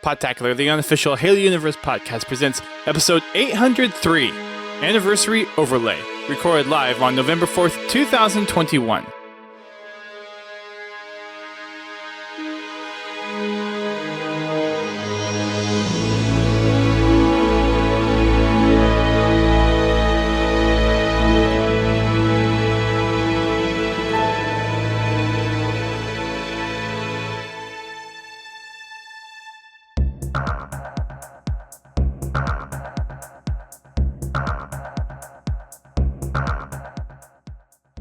Podtacular, the unofficial Halo Universe podcast, presents episode 803, Anniversary Overlay, recorded live on November 4th, 2021.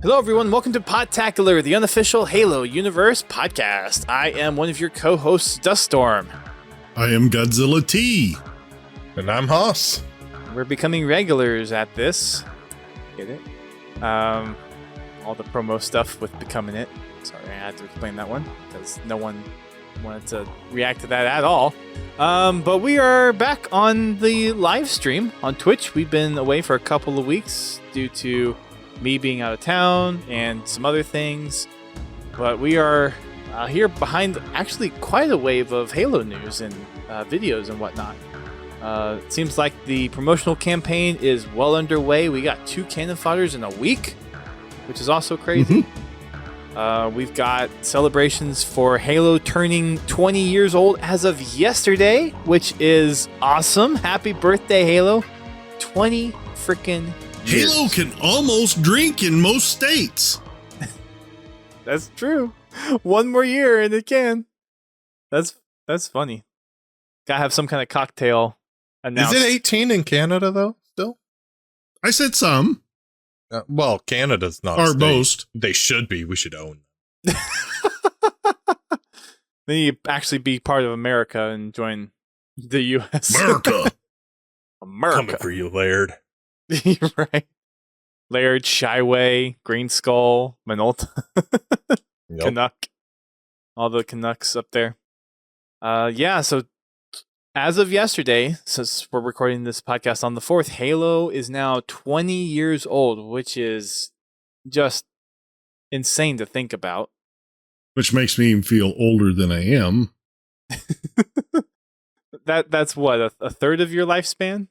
Hello everyone, welcome to Podtacular, the unofficial Halo Universe podcast. I am one of your co-hosts, Duststorm. I am Godzilla T. And I'm Haas. We're becoming regulars at this. Get it? All the promo stuff with becoming it. Sorry, I had to explain that one, because no one wanted to react to that at all. But we are back on the live stream on Twitch. We've been away for a couple of weeks due to me being out of town and some other things, but we are here behind actually quite a wave of Halo news and videos and whatnot. It seems like the promotional campaign is well underway. We got 2 Canon Fodders in a week, which is also crazy. We've got celebrations for Halo turning 20 years old as of yesterday, which is awesome. Happy birthday, Halo. 20 freaking years. Halo can almost drink in most states. That's true. One more year and it can. That's funny. Gotta have some kind of cocktail announced. Is it 18 in Canada, though, still? I said some. Well, Canada's not. Or most. They should be. We should own them. Then you actually be part of America and join the U.S. America. Coming for you, Laird. You're right. Laird, Shyway, Green Skull, Minolta, Yep. Canuck. All the Canucks up there. So as of yesterday, since we're recording this podcast on the 4th, Halo is now 20 years old, which is just insane to think about. Which makes me feel older than I am. That's what, a third of your lifespan?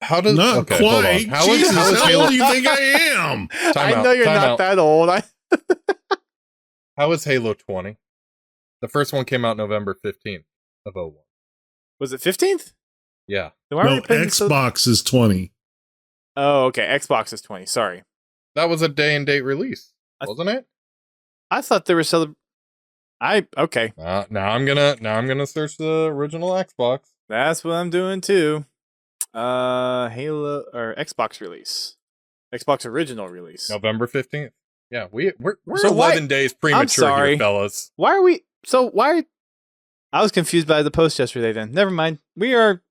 How does Not okay, hold on. quite. How Jesus, is how Halo? old do you think I am? I know you're not that old. How is Halo 20? The first one came out November 15th of 01. Was it 15th? Yeah. Then why are No, we putting Xbox is 20. Oh, okay. Xbox is 20. Sorry. That was a day and date release, wasn't it? I thought they were okay. Now I'm gonna search the original Xbox. That's what I'm doing too. Halo or Xbox release. Xbox original release. November 15th. Yeah, we're So 11 days premature here, fellas. Why I was confused by the post yesterday then. Never mind. We are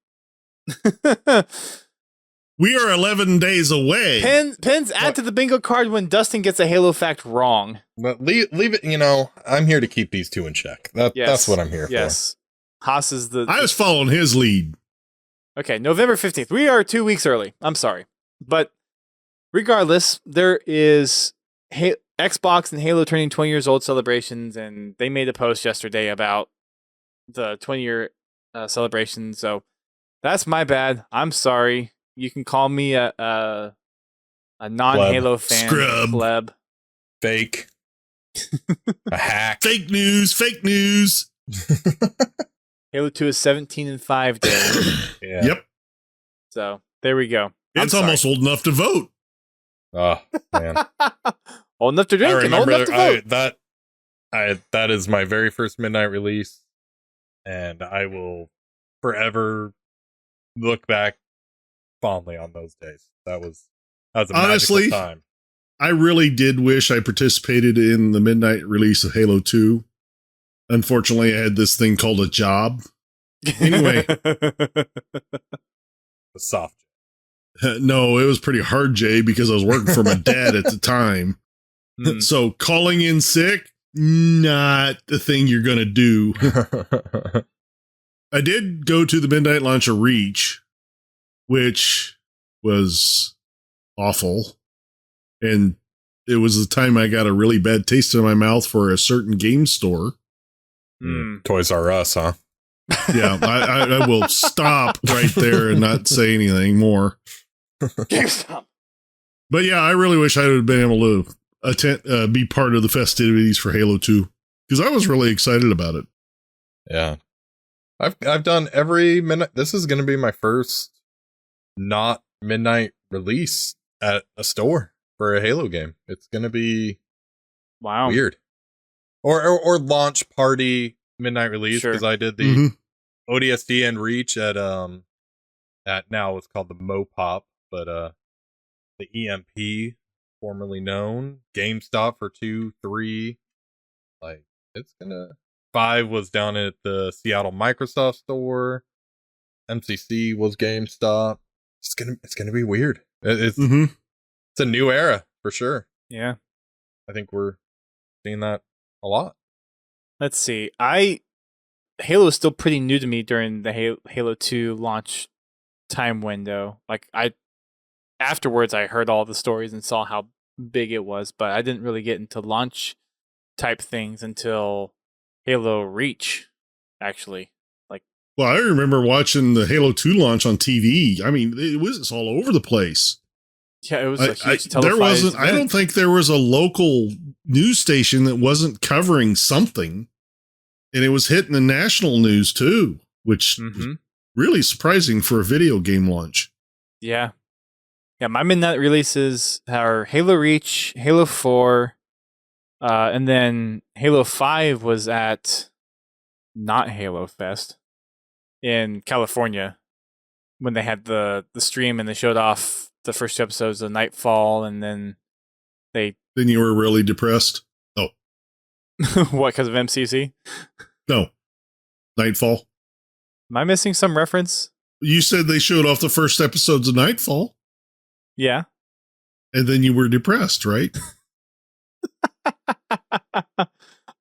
We are 11 days away. Pins add to the bingo card when Dustin gets a Halo fact wrong. But leave it, I'm here to keep these two in check. That's what I'm here for. Yes. Haas is I was following his lead. Okay, November 15th. We are 2 weeks early. I'm sorry. But regardless, there is Xbox and Halo turning 20 years old celebrations, and they made a post yesterday about the 20-year celebration. So that's my bad. I'm sorry. You can call me a non-Halo fan. Scrub. Pleb. Fake. A hack. Fake news. Halo 2 is 17-5 days. Yeah. Yep. So there we go. It's almost old enough to vote. Oh, man. Old enough to drink and old enough to vote. That is my very first midnight release, and I will forever look back fondly on those days. That was a Honestly, magical time. I really did wish I participated in the midnight release of Halo 2. Unfortunately, I had this thing called a job. Anyway. The soft. No, it was pretty hard, Jay, because I was working for my dad at the time. So calling in sick, not the thing you're going to do. I did go to the midnight launch of Reach, which was awful. And it was the time I got a really bad taste in my mouth for a certain game store. Toys R Us, huh? Yeah, I will stop right there and not say anything more. GameStop. But yeah, I really wish I would have been able to attend, be part of the festivities for Halo 2 because I was really excited about it. Yeah, I've done every minute. This is going to be my first not midnight release at a store for a Halo game. It's going to be weird, or launch party midnight release because I did the ODST and Reach at now it's called the Mopop, but the EMP, formerly known GameStop for 2, 3, like it's gonna. 5 was down at the Seattle Microsoft store. MCC was GameStop. It's gonna be weird. It's a new era for sure. Yeah, I think we're seeing that a lot. Let's see. Halo is still pretty new to me during the Halo 2 launch time window. Like afterwards I heard all the stories and saw how big it was, but I didn't really get into launch type things until Halo Reach, actually. Well, I remember watching the Halo 2 launch on TV. I mean, it was all over the place. Yeah, it was a huge televised event. I don't think there was a local news station that wasn't covering something. And it was hitting the national news too, which was really surprising for a video game launch. Yeah. Yeah, my midnight releases are Halo Reach, Halo 4, and then Halo 5 was at not Halo Fest in California when they had the stream and they showed off the first 2 episodes of Nightfall, and then Then you were really depressed? Oh. What, because of MCC? No. Nightfall. Am I missing some reference? You said they showed off the first episodes of Nightfall. Yeah. And then you were depressed, right?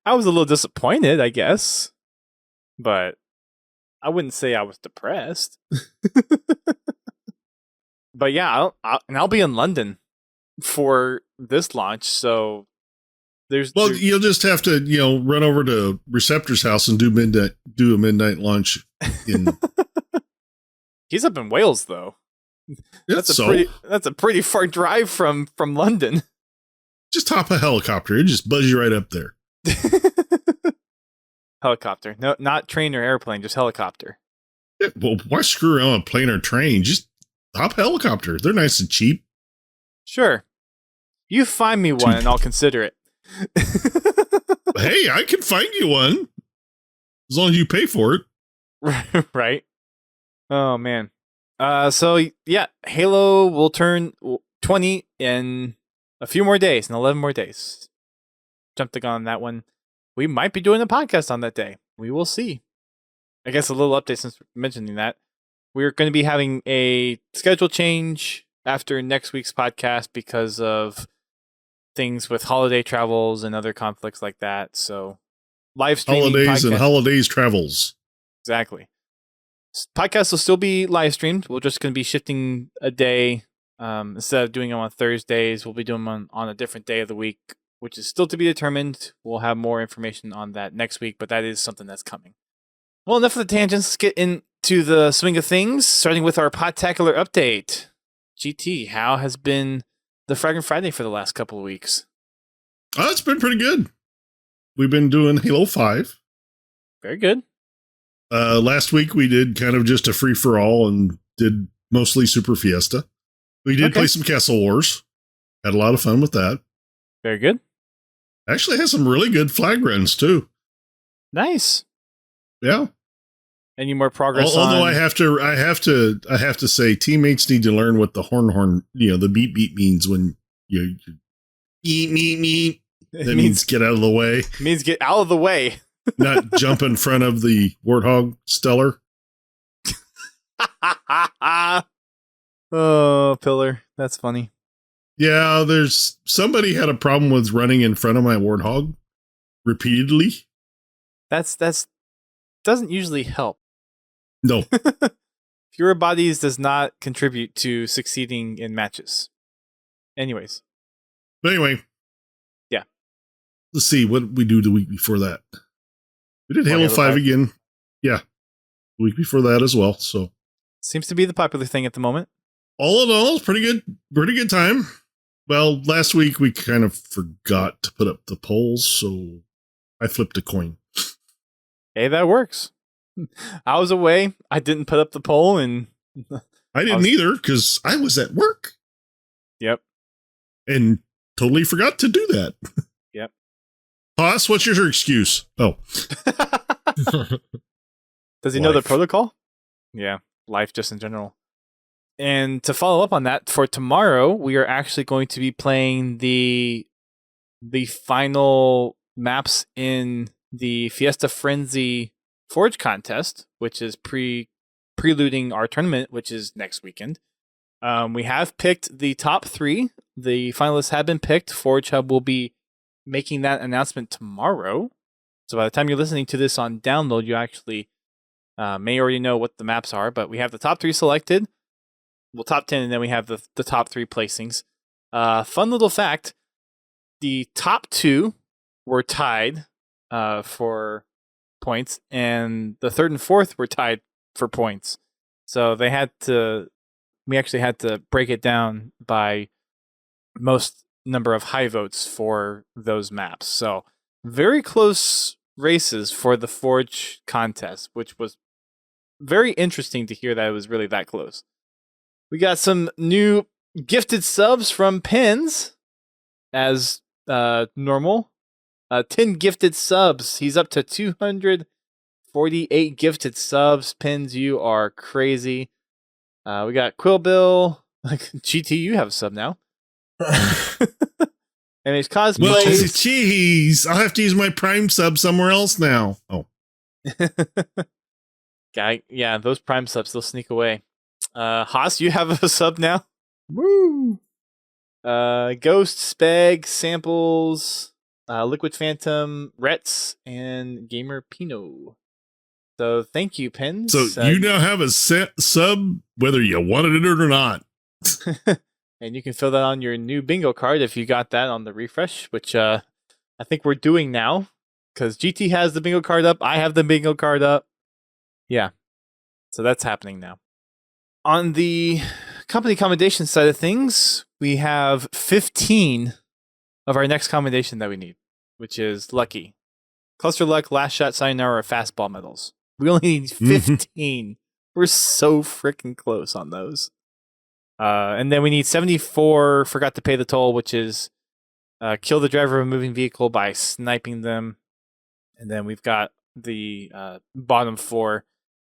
I was a little disappointed, I guess. But I wouldn't say I was depressed. But yeah, I'll be in London for this launch, so you'll just have to, run over to Receptor's house and do a midnight launch in He's up in Wales though. That's a pretty far drive from London. Just hop a helicopter. It just buzz you right up there. Helicopter. No, not train or airplane, just helicopter. Yeah, well, why screw around with plane or train? Just hop helicopter. They're nice and cheap. Sure. You find me one and I'll consider it. Hey, I can find you one. As long as you pay for it. Right. Oh, man. So, yeah, Halo will turn 20 in a few more days, in 11 more days. Jumped the gun on that one. We might be doing a podcast on that day. We will see. I guess a little update since mentioning that. We're going to be having a schedule change after next week's podcast because of things with holiday travels and other conflicts like that. So, live streaming holidays and holidays travels. Exactly. Podcast will still be live streamed. We're just going to be shifting a day. Instead of doing them on Thursdays, we'll be doing them on a different day of the week, which is still to be determined. We'll have more information on that next week, but that is something that's coming. Well, enough of the tangents. Let's get into the swing of things, starting with our Podtacular update. GT, how has been the Fragrant Friday for the last couple of weeks? Oh, it's been pretty good. We've been doing Halo 5. Very good. Last week we did kind of just a free-for-all and did mostly Super Fiesta. We did play some Castle Wars. Had a lot of fun with that. Very good. Actually had some really good flag runs too. Nice. Yeah. Any more progress? Although I have to say, teammates need to learn what the horn, the beep means when you eat. That means get out of the way. Means get out of the way. Not jump in front of the Warthog Stellar. Oh, Pillar. That's funny. Yeah, somebody had a problem with running in front of my Warthog repeatedly. That's doesn't usually help. No. Fewer bodies does not contribute to succeeding in matches. Anyways. But anyway. Yeah. Let's see what we do the week before that. We did Halo 5 again. Yeah. the week before that as well. So seems to be the popular thing at the moment. all in all, pretty good time. Well, last week we kind of forgot to put up the polls, so I flipped a coin. Hey, that works. I was away. I didn't put up the poll, and I didn't either because I was at work. Yep. And totally forgot to do that. Yep. Haas, what's your excuse? Oh. Does he know the protocol? Yeah, life just in general. And to follow up on that, for tomorrow, we are actually going to be playing the final maps in the Fiesta Frenzy Forge contest, which is preluding our tournament, which is next weekend. We have picked the top 3. The finalists have been picked. Forge Hub will be making that announcement tomorrow. So by the time you're listening to this on download, you actually may already know what the maps are. But we have the top 3 selected. Well, top 10, and then we have the top 3 placings. Fun little fact, the top 2 were tied for points, and the 3rd and 4th were tied for points. So we actually had to break it down by most number of high votes for those maps. So very close races for the Forge contest, which was very interesting to hear that it was really that close. We got some new gifted subs from Pins, as normal. 10 gifted subs. He's up to 248 gifted subs. Pins, you are crazy. We got Quillbill. GT, you have a sub now. And his cosplays. Well, geez, I'll have to use my Prime sub somewhere else now. Oh. Yeah, those Prime subs, they'll sneak away. Haas, you have a sub now. Woo! Ghost, Speg, Samples, Liquid Phantom, Rets, and Gamer Pino. So thank you, Pins. So you now have a sub, whether you wanted it or not. And you can fill that on your new bingo card if you got that on the refresh, which I think we're doing now, because GT has the bingo card up. I have the bingo card up. Yeah. So that's happening now. On the company commendation side of things, we have 15 of our next commendation that we need, which is Lucky. Cluster Luck, Last Shot, Sayonara, or Fastball medals. We only need 15. We're so freaking close on those. And then we need 74, Forgot to Pay the Toll, which is kill the driver of a moving vehicle by sniping them. And then we've got the bottom 4.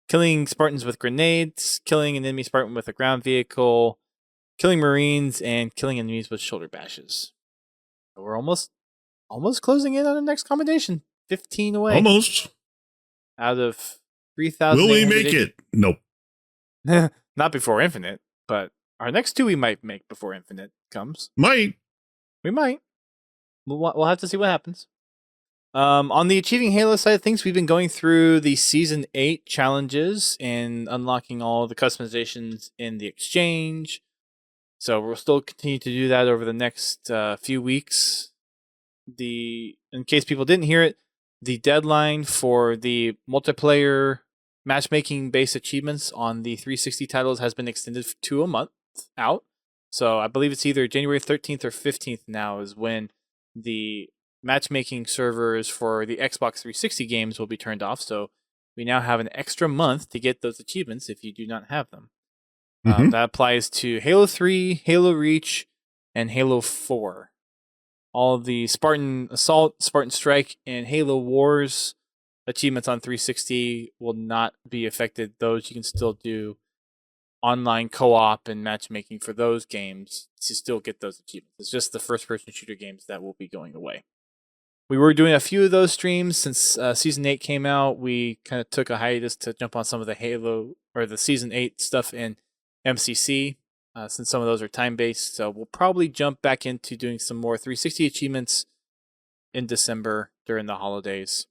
Killing Spartans with grenades, killing an enemy Spartan with a ground vehicle, killing Marines, and killing enemies with shoulder bashes. So we're almost closing in on the next commendation. 15 away. Almost. Out of 3,000. Will we make it? Nope. Not before Infinite, but our next 2 we might make before Infinite comes. Might. We might. We'll have to see what happens. On the Achieving Halo side of things, we've been going through the Season 8 challenges and unlocking all the customizations in the exchange. So we'll still continue to do that over the next few weeks. In case people didn't hear it, the deadline for the multiplayer matchmaking-based achievements on the 360 titles has been extended to a month out. So I believe it's either January 13th or 15th now is when the matchmaking servers for the Xbox 360 games will be turned off, so we now have an extra month to get those achievements if you do not have them. That applies to Halo 3, Halo Reach, and Halo 4. All of the Spartan Assault, Spartan Strike, and Halo Wars achievements on 360 will not be affected. Those you can still do online co-op and matchmaking for those games to still get those achievements. It's just the first-person shooter games that will be going away. We were doing a few of those streams since Season 8 came out. We kind of took a hiatus to jump on some of the Halo or the Season 8 stuff in MCC since some of those are time-based. So we'll probably jump back into doing some more 360 achievements in December during the holidays.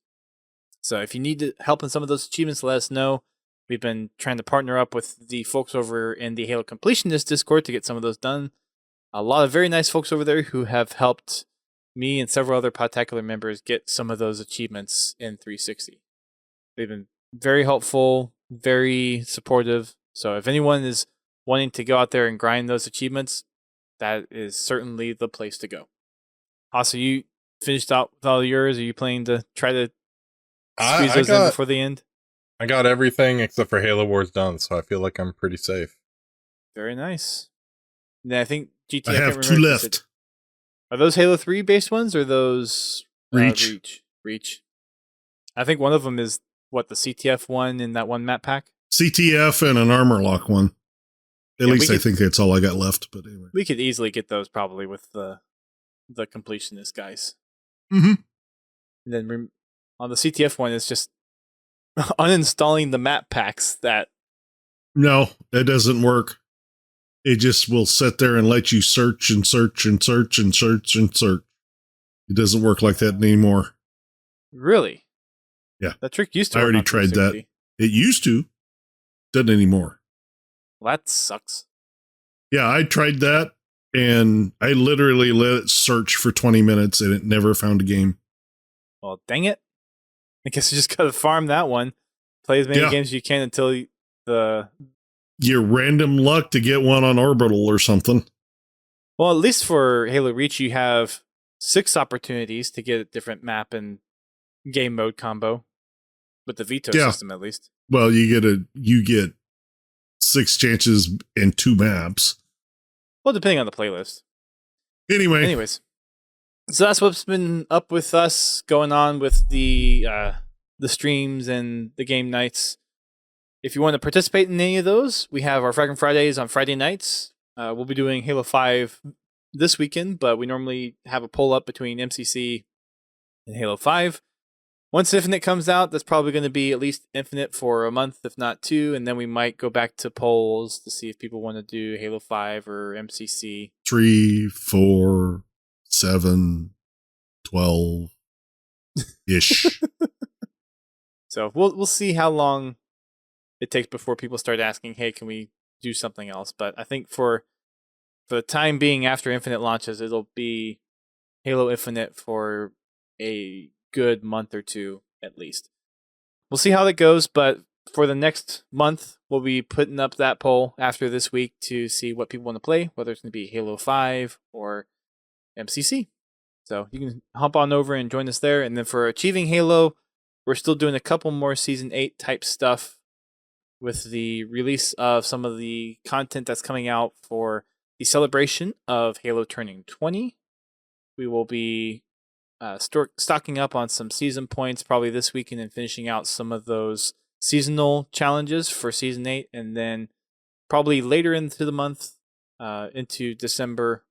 So if you need help in some of those achievements, let us know. We've been trying to partner up with the folks over in the Halo Completionist Discord to get some of those done. A lot of very nice folks over there who have helped me and several other Podtacular members get some of those achievements in 360. They've been very helpful, very supportive. So if anyone is wanting to go out there and grind those achievements, that is certainly the place to go. Also, you finished out with all yours? Are you planning to try to squeeze those in before the end? I got everything except for Halo Wars done, so I feel like I'm pretty safe. Very nice. And then I think GT. I have 2 left. Are those Halo 3 based ones or those Reach? Reach. I think one of them is what, the CTF one in that one map pack. CTF and an armor lock one. At least I think that's all I got left. But anyway, we could easily get those probably with the completionist guys. Mm-hmm. And then on the CTF one, it's just uninstalling the map packs. No, that doesn't work. It just will sit there and let you search and search and search and search and search. It doesn't work like that anymore. Really? Yeah. That trick used to work. I already tried that. It used to. Doesn't anymore. Well, that sucks. Yeah, I tried that, and I literally let it search for 20 minutes, and it never found a game. Well, dang it. I guess you just gotta farm that one. Play as many games as you can until your random luck to get one on Orbital or something. Well, at least for Halo Reach, you have 6 opportunities to get a different map and game mode combo with the veto system, at least. Well, you get 6 chances and 2 maps. Well, depending on the playlist. Anyways, so that's what's been up with us, going on with the streams and the game nights. If you want to participate in any of those, we have our Fragging Fridays on Friday nights. We'll be doing Halo 5 this weekend, but we normally have a poll up between MCC and Halo 5. Once Infinite comes out, that's probably going to be at least Infinite for a month, if not 2, and then we might go back to polls to see if people want to do Halo 5 or MCC. 3, 4, 7, 12-ish. So we'll see how long it takes before people start asking, hey, can we do something else? But I think for the time being, after Infinite launches, it'll be Halo Infinite for a good month or 2 at least. We'll see how that goes, but for the next month, we'll be putting up that poll after this week to see what people want to play, whether it's going to be Halo 5 or MCC. So you can hop on over and join us there. And then for Achieving Halo, we're still doing a couple more Season 8 type stuff with the release of some of the content that's coming out for the celebration of Halo turning 20. We will be stocking up on some season points probably this weekend and finishing out some of those seasonal challenges for Season 8. And then probably later into the month, into December,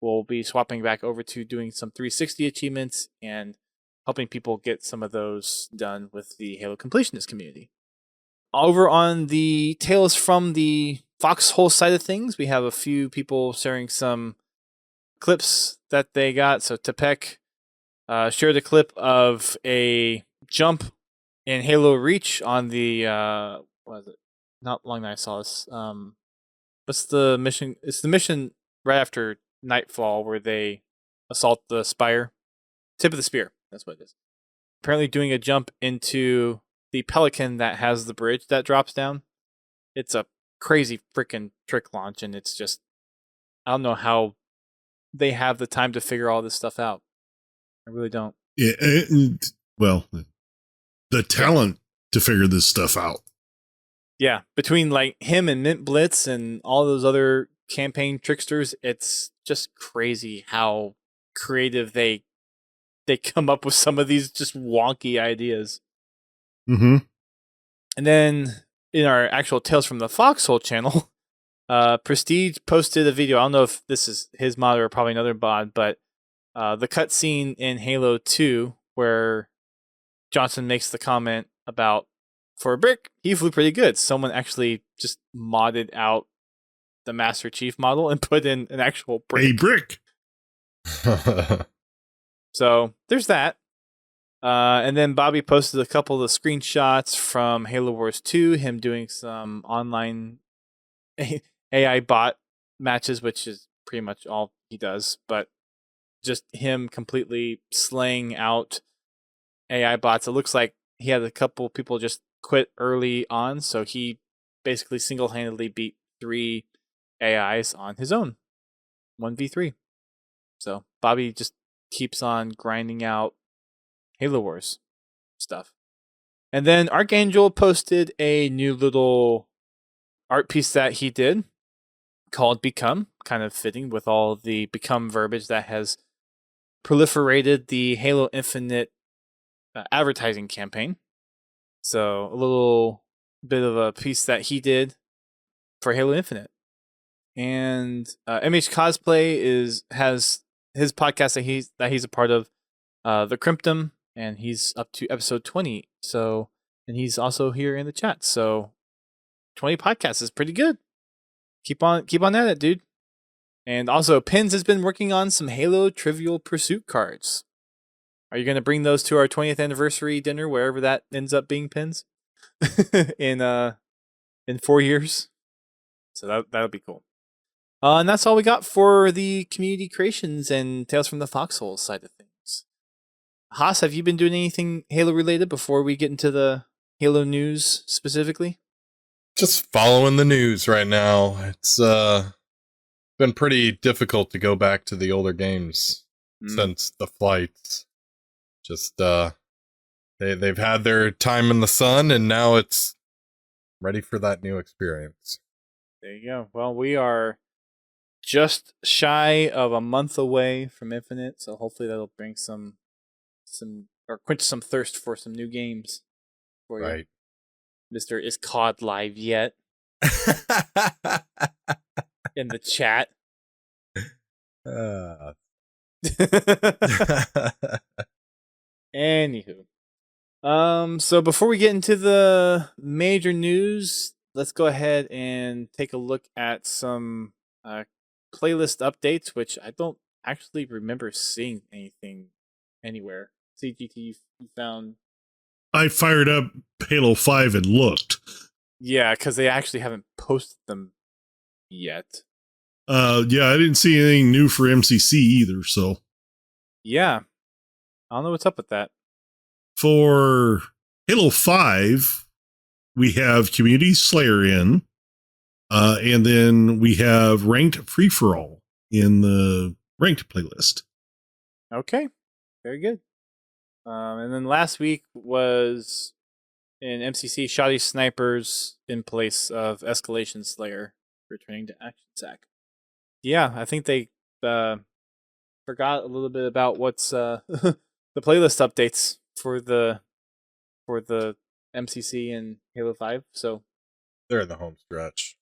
we'll be swapping back over to doing some 360 achievements and helping people get some of those done with the Halo completionist community. Over on the Tales from the Foxhole side of things, we have a few people sharing some clips that they got. So Tepek shared a clip of a jump in Halo Reach on the what is it? Not long that I saw this. What's the mission? It's the mission right after Nightfall where they assault the spire. Tip of the spear. That's what it is. Apparently doing a jump into the Pelican that has the bridge that drops down. It's a crazy freaking trick launch, and it's just, I don't know how they have the time to figure all this stuff out. I really don't. Yeah, well, the talent to figure this stuff out. Yeah, between like him and Mint Blitz and all those other campaign tricksters, it's just crazy how creative they come up with some of these just wonky ideas. Mm-hmm. And then in our actual Tales from the Foxhole channel, Prestige posted a video. I don't know if this is his mod or probably another mod, but the cutscene in Halo 2 where Johnson makes the comment about, for a brick, he flew pretty good. Someone actually just modded out the Master Chief model and put in an actual brick. A brick. So there's that. And then Bobby posted a couple of screenshots from Halo Wars 2, him doing some online AI bot matches, which is pretty much all he does, but just him completely slaying out AI bots. It looks like he had a couple people just quit early on, so he basically single-handedly beat 3 AIs on his own, 1v3. So Bobby just keeps on grinding out Halo Wars stuff. And then Archangel posted a new little art piece that he did called Become, kind of fitting with all the Become verbiage that has proliferated the Halo Infinite advertising campaign. So a little bit of a piece that he did for Halo Infinite. And MH Cosplay has his podcast that he's a part of, The Crimptum, and he's up to episode 20. So, and he's also here in the chat. So 20 podcasts is pretty good. Keep on at it, dude. And also, Pins has been working on some Halo Trivial Pursuit cards. Are you going to bring those to our 20th anniversary dinner, wherever that ends up being, Pins? in 4 years? So that'll be cool. And that's all we got for the community creations and Tales from the Foxhole side of things. Haas, have you been doing anything Halo related before we get into the Halo news specifically? Just following the news right now. It's been pretty difficult to go back to the older games since the flights. Just they've had their time in the sun, and now it's ready for that new experience. There you go. Well, we are just shy of a month away from Infinite, so hopefully that'll bring some or quench some thirst for some new games for you. Right. Mr. Is COD live yet? In the chat. Anywho. So before we get into the major news, let's go ahead and take a look at some playlist updates, which I don't actually remember seeing anything anywhere. CGT, you found? I fired up Halo 5 and looked. Yeah, because they actually haven't posted them yet. Yeah, I didn't see anything new for MCC either, so. Yeah. I don't know what's up with that. For Halo 5, we have Community Slayer in, and then we have Ranked Free-For-All in the Ranked playlist. Okay, very good. And then last week was in MCC Shoddy Snipers in place of Escalation Slayer returning to Action Sack. Yeah, I think they forgot a little bit about what's the playlist updates for the MCC and Halo 5. So they're in the home stretch.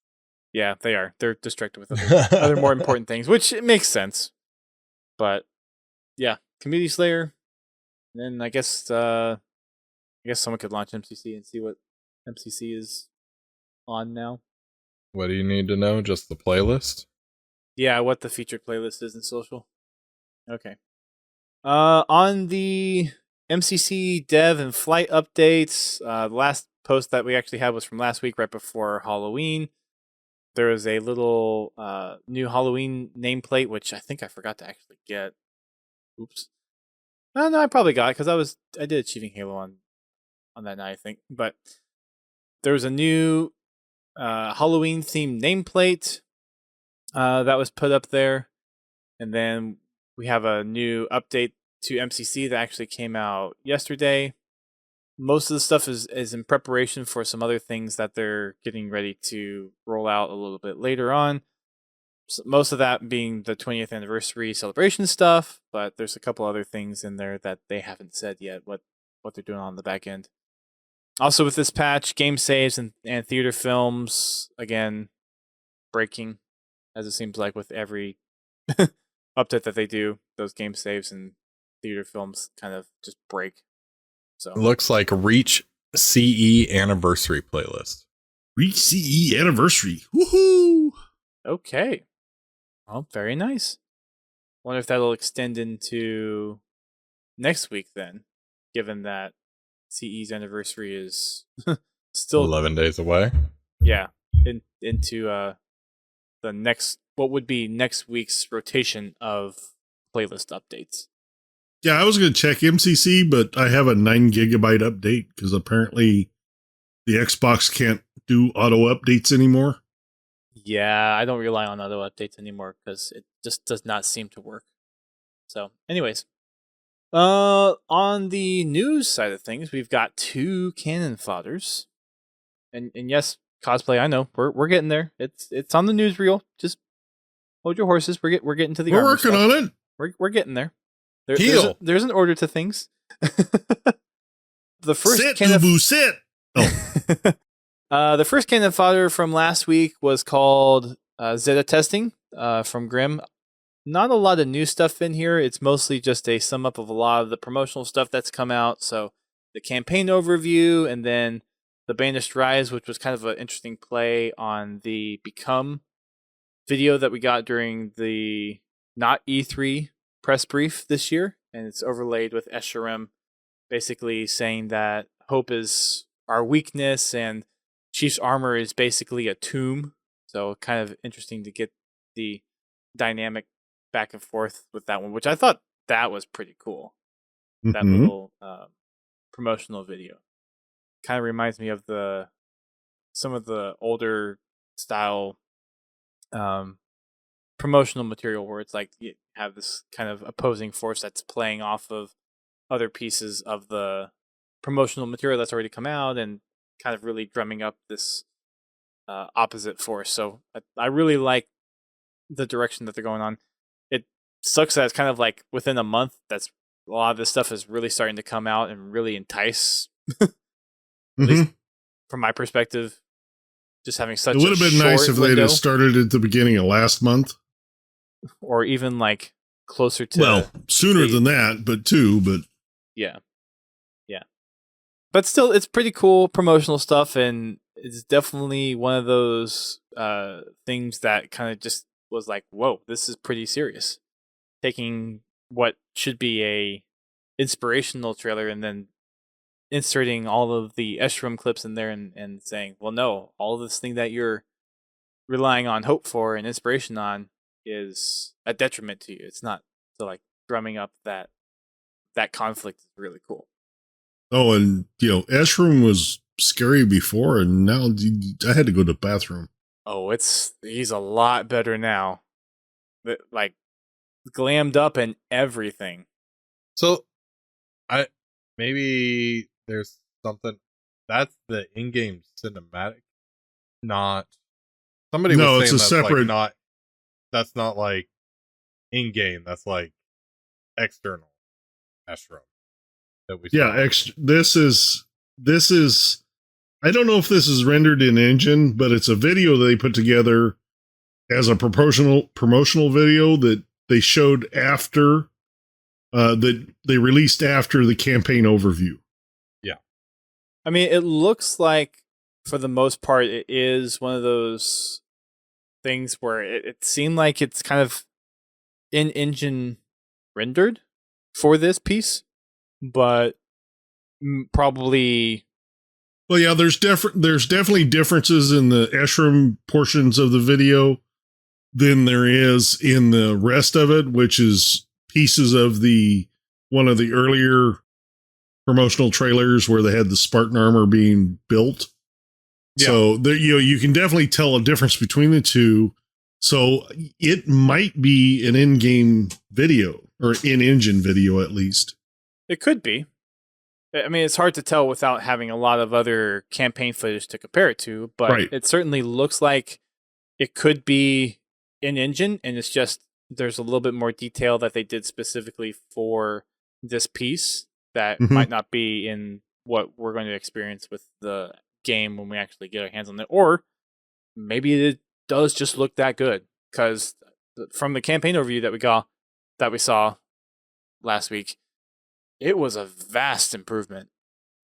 Yeah, they are. They're distracted with other more important things, which it makes sense. But yeah, Community Slayer. And then I guess someone could launch MCC and see what MCC is on now. What do you need to know? Just the playlist? Yeah, what the featured playlist is in social. Okay. On the MCC dev and flight updates, the last post that we actually had was from last week, right before Halloween. There was a little new Halloween nameplate, which I think I forgot to actually get. Oops. No, I probably got it because I did Achieving Halo on that night, I think. But there was a new Halloween themed nameplate that was put up there, and then we have a new update to MCC that actually came out yesterday. Most of the stuff is in preparation for some other things that they're getting ready to roll out a little bit later on. So most of that being the 20th anniversary celebration stuff, but there's a couple other things in there that they haven't said yet what they're doing on the back end. Also with this patch, game saves and theater films, again, breaking, as it seems like with every update that they do, those game saves and theater films kind of just break. So it looks like Reach CE Anniversary playlist. Reach CE Anniversary. Woohoo! Okay. Oh, very nice. Wonder if that'll extend into next week then, given that CE's anniversary is still 11 days away. Yeah, into the next, what would be next week's rotation of playlist updates. Yeah, I was going to check MCC, but I have a 9 gigabyte update because apparently The Xbox can't do auto updates anymore. Yeah, I don't rely on auto updates anymore because it just does not seem to work. So, anyways, on the news side of things, we've got 2 Canon Fodders, and yes, cosplay. I know we're getting there. It's on the newsreel. Just hold your horses. We're getting to the. We're working on it. We're getting there. There's an order to things. The first sit, Canon Ubu, sit. Oh, the first Canon Fodder from last week was called Zeta Testing from Grimm. Not a lot of new stuff in here. It's mostly just a sum up of a lot of the promotional stuff that's come out. So the campaign overview, and then the Banished Rise, which was kind of an interesting play on the Become video that we got during the not E3 press brief this year. And it's overlaid with Escharum basically saying that hope is our weakness and Chief's armor is basically a tomb. So kind of interesting to get the dynamic back and forth with that one, which I thought that was pretty cool. That little promotional video kind of reminds me of some of the older style promotional material where it's like you have this kind of opposing force that's playing off of other pieces of the promotional material that's already come out and kind of really drumming up this opposite force. So I really like the direction that they're going on. It sucks that it's kind of like within a month that's a lot of this stuff is really starting to come out and really entice. At least from my perspective, just having such. It would have been nice if they'd have started at the beginning of last month, or even like closer to sooner than that. But yeah. But still, it's pretty cool promotional stuff, and it's definitely one of those things that kind of just was like, whoa, this is pretty serious. Taking what should be a inspirational trailer and then inserting all of the Escharum clips in there and saying, well, no, all of this thing that you're relying on hope for and inspiration on is a detriment to you. It's not. So like drumming up that conflict is really cool. Oh, and Escharum was scary before, and now I had to go to the bathroom. Oh, he's a lot better now. Like glammed up and everything. So, maybe there's something that's the in-game cinematic, not somebody. No, was saying it's a that's separate. Like that's not like in-game. That's like external Escharum. This is I don't know if this is rendered in engine, but it's a video they put together as a promotional video that they showed after that they released after the campaign overview. Yeah. I mean, it looks like for the most part it is one of those things where it seemed like it's kind of in engine rendered for this piece. But probably. Well, yeah, there's definitely differences in the Escharum portions of the video than there is in the rest of it, which is pieces of one of the earlier promotional trailers where they had the Spartan armor being built. Yeah. So there, you can definitely tell a difference between the two. So it might be an in-game video or in-engine video at least. It could be. I mean, it's hard to tell without having a lot of other campaign footage to compare it to, but It certainly looks like it could be in engine, and it's just there's a little bit more detail that they did specifically for this piece that might not be in what we're going to experience with the game when we actually get our hands on it. Or maybe it does just look that good, because from the campaign overview that we saw last week, it was a vast improvement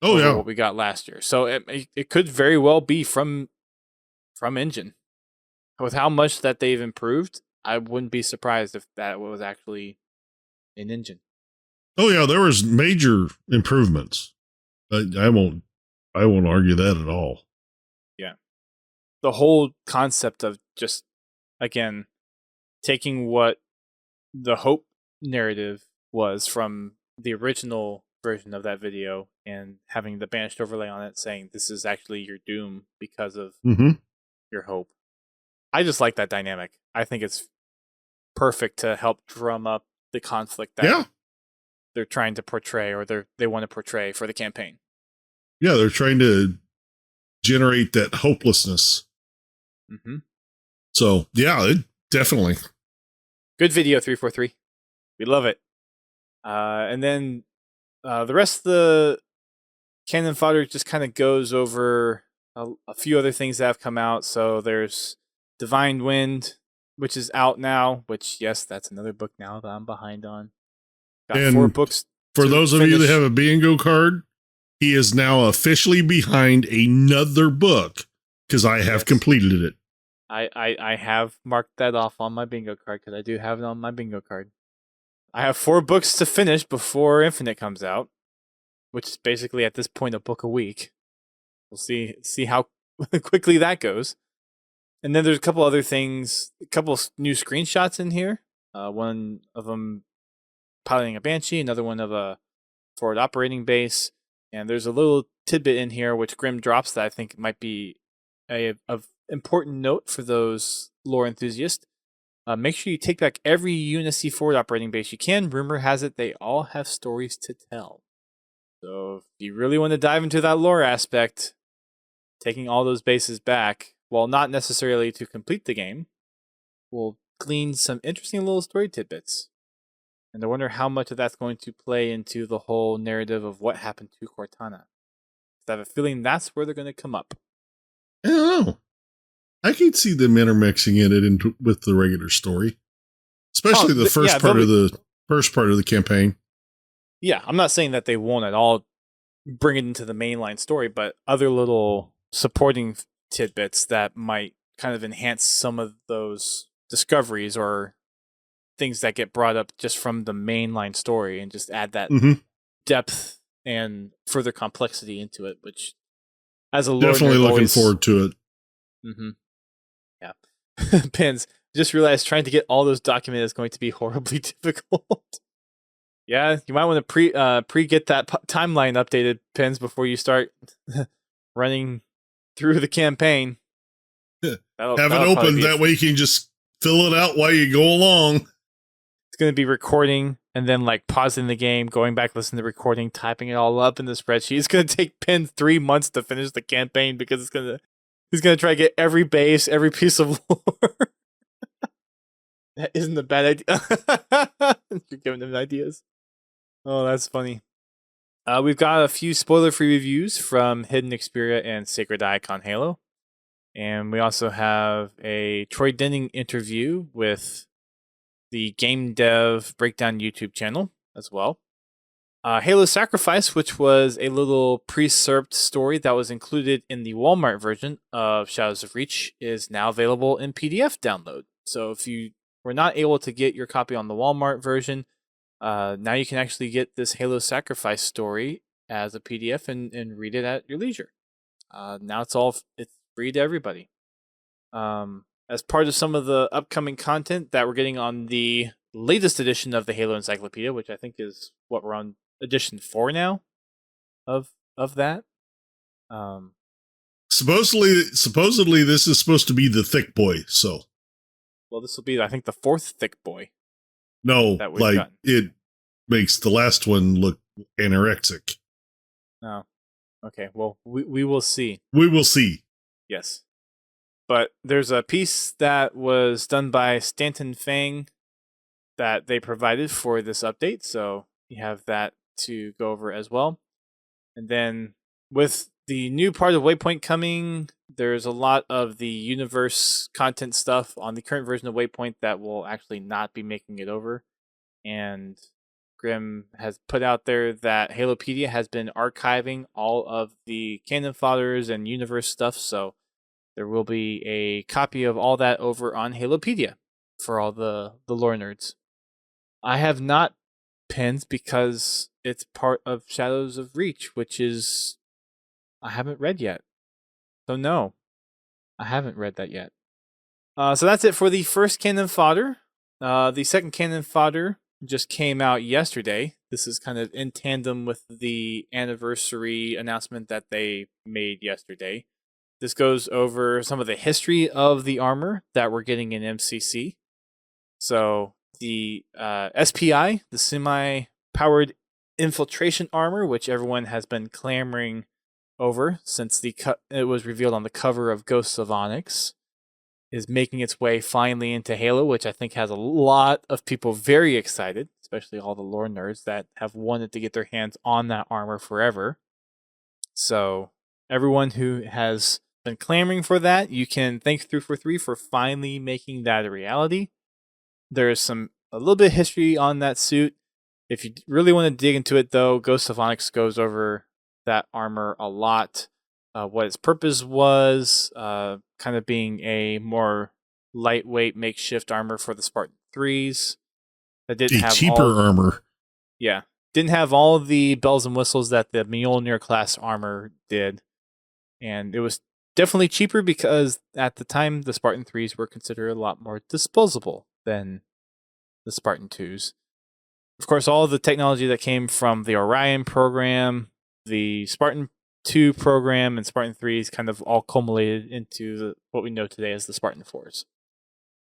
over what we got last year. So it could very well be from engine. With how much that they've improved, I wouldn't be surprised if that was actually in engine. Oh yeah, there was major improvements. I won't argue that at all. Yeah. The whole concept of just, again, taking what the hope narrative was from the original version of that video and having the banished overlay on it saying this is actually your doom because of your hope. I just like that dynamic. I think it's perfect to help drum up the conflict that they're trying to portray or they want to portray for the campaign. Yeah, they're trying to generate that hopelessness. So, yeah, definitely. Good video, 343. We love it. And then the rest of the Canon Fodder just kind of goes over a few other things that have come out. So there's Divine Wind, which is out now, which, yes, that's another book now that I'm behind on. Got 4 books. For those of you that have a bingo card, he is now officially behind another book because I have completed it. I have marked that off on my bingo card because I do have it on my bingo card. I have 4 books to finish before Infinite comes out, which is basically at this point a book a week. We'll see how quickly that goes. And then there's a couple other things, a couple new screenshots in here. One of them piloting a Banshee, another one of a forward operating base. And there's a little tidbit in here which Grim drops that I think might be of important note for those lore enthusiasts. Make sure you take back every UNSC forward operating base you can. Rumor has it they all have stories to tell. So if you really want to dive into that lore aspect, taking all those bases back, while not necessarily to complete the game, will glean some interesting little story tidbits. And I wonder how much of that's going to play into the whole narrative of what happened to Cortana. I have a feeling that's where they're going to come up. I don't know. I can see them intermixing it with the regular story, especially the first part of the campaign. Yeah, I'm not saying that they won't at all bring it into the mainline story, but other little supporting tidbits that might kind of enhance some of those discoveries or things that get brought up just from the mainline story and just add that depth and further complexity into it, which as a lore definitely looking forward to it. Yeah. Pins, just realized trying to get all those documented is going to be horribly difficult. Yeah, you might want to pre get that timeline updated, Pins, before you start running through the campaign. Have it open, that way you can just fill it out while you go along. It's going to be recording and then like pausing the game, going back, listening to the recording, typing it all up in the spreadsheet. It's going to take Pin 3 months to finish the campaign because he's going to try to get every base, every piece of lore. That isn't a bad idea. You're giving him ideas. Oh, that's funny. We've got a few spoiler-free reviews from Hidden Xperia and Sacred Icon Halo. And we also have a Troy Denning interview with the Game Dev Breakdown YouTube channel as well. Halo Sacrifice, which was a little pre-serped story that was included in the Walmart version of Shadows of Reach, is now available in PDF download. So if you were not able to get your copy on the Walmart version, now you can actually get this Halo Sacrifice story as a PDF and read it at your leisure. Now it's free to everybody. As part of some of the upcoming content that we're getting on the latest edition of the Halo Encyclopedia, which I think is what we're on edition 4 now of that. Supposedly this is supposed to be the thick boy. So, well, this will be, I think, the 4th thick boy. No, like gotten. It makes the last one look anorexic. Oh, okay. Well, we will see. We will see. Yes. But there's a piece that was done by Stanton Fang that they provided for this update, so you have that to go over as well. And then with the new part of Waypoint coming, there's a lot of the universe content stuff on the current version of Waypoint that will actually not be making it over. And Grim has put out there that Halopedia has been archiving all of the Canon Fodders and universe stuff, so there will be a copy of all that over on Halopedia for all the lore nerds. I have not Pins because it's part of Shadows of Reach, which is I haven't read yet. So no, I haven't read that yet. So that's it for the first Canon Fodder. The second Canon Fodder just came out yesterday. This is kind of in tandem with the anniversary announcement that they made yesterday. This goes over some of the history of the armor that we're getting in MCC. So the SPI, the semi-powered infiltration armor, which everyone has been clamoring over since it was revealed on the cover of Ghosts of Onyx, is making its way finally into Halo, which I think has a lot of people very excited, especially all the lore nerds that have wanted to get their hands on that armor forever. So everyone who has been clamoring for that, you can thank 343 for finally making that a reality. There is a little bit of history on that suit. If you really want to dig into it, though, Ghost of Onyx goes over that armor a lot. What its purpose was, kind of being a more lightweight makeshift armor for the Spartan 3s. That didn't have cheaper armor. Yeah. Didn't have all of the bells and whistles that the Mjolnir class armor did. And it was definitely cheaper because at the time the Spartan 3s were considered a lot more disposable than the Spartan 2s. Of course, all of the technology that came from the Orion program, the Spartan 2 program, and Spartan 3s kind of all culminated into what we know today as the Spartan 4s.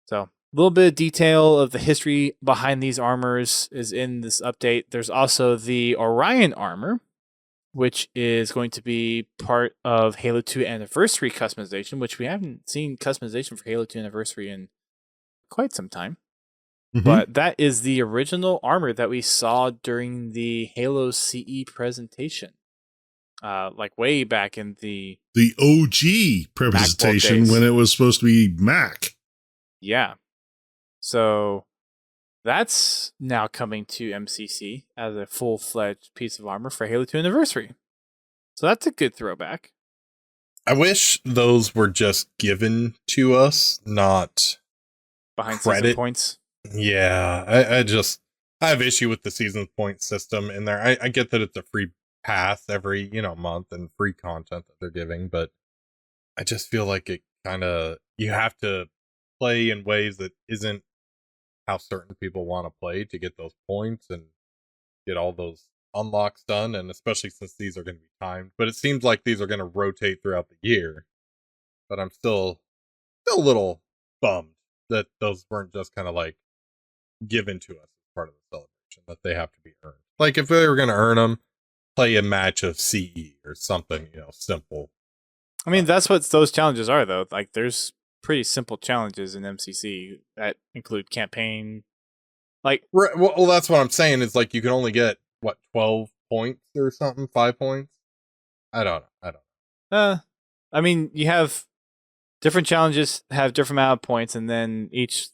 So a little bit of detail of the history behind these armors is in this update. There's also the Orion armor, which is going to be part of Halo 2 Anniversary customization, which we haven't seen customization for Halo 2 Anniversary in quite some time. Mm-hmm. But that is the original armor that we saw during the Halo CE presentation. Like way back in the OG presentation when it was supposed to be Mac. Yeah. So that's now coming to MCC as a full-fledged piece of armor for Halo 2 Anniversary. So that's a good throwback. I wish those were just given to us, not behind season points. Yeah, I have issue with the season point system in there. I get that it's a free pass every, month and free content that they're giving, but I just feel like it you have to play in ways that isn't how certain people want to play to get those points and get all those unlocks done, and especially since these are going to be timed. But it seems like these are going to rotate throughout the year. But I'm still a little bummed that those weren't just kind of like given to us as part of the celebration, that they have to be earned. Like if they were going to earn them, play a match of CE or something, simple. I mean, that's what those challenges are, though. Like, there's pretty simple challenges in MCC that include campaign. Like, well, that's what I'm saying. Is like you can only get 12 points or something, 5 points. I don't know. I mean, you have different challenges have different amount of points, and then each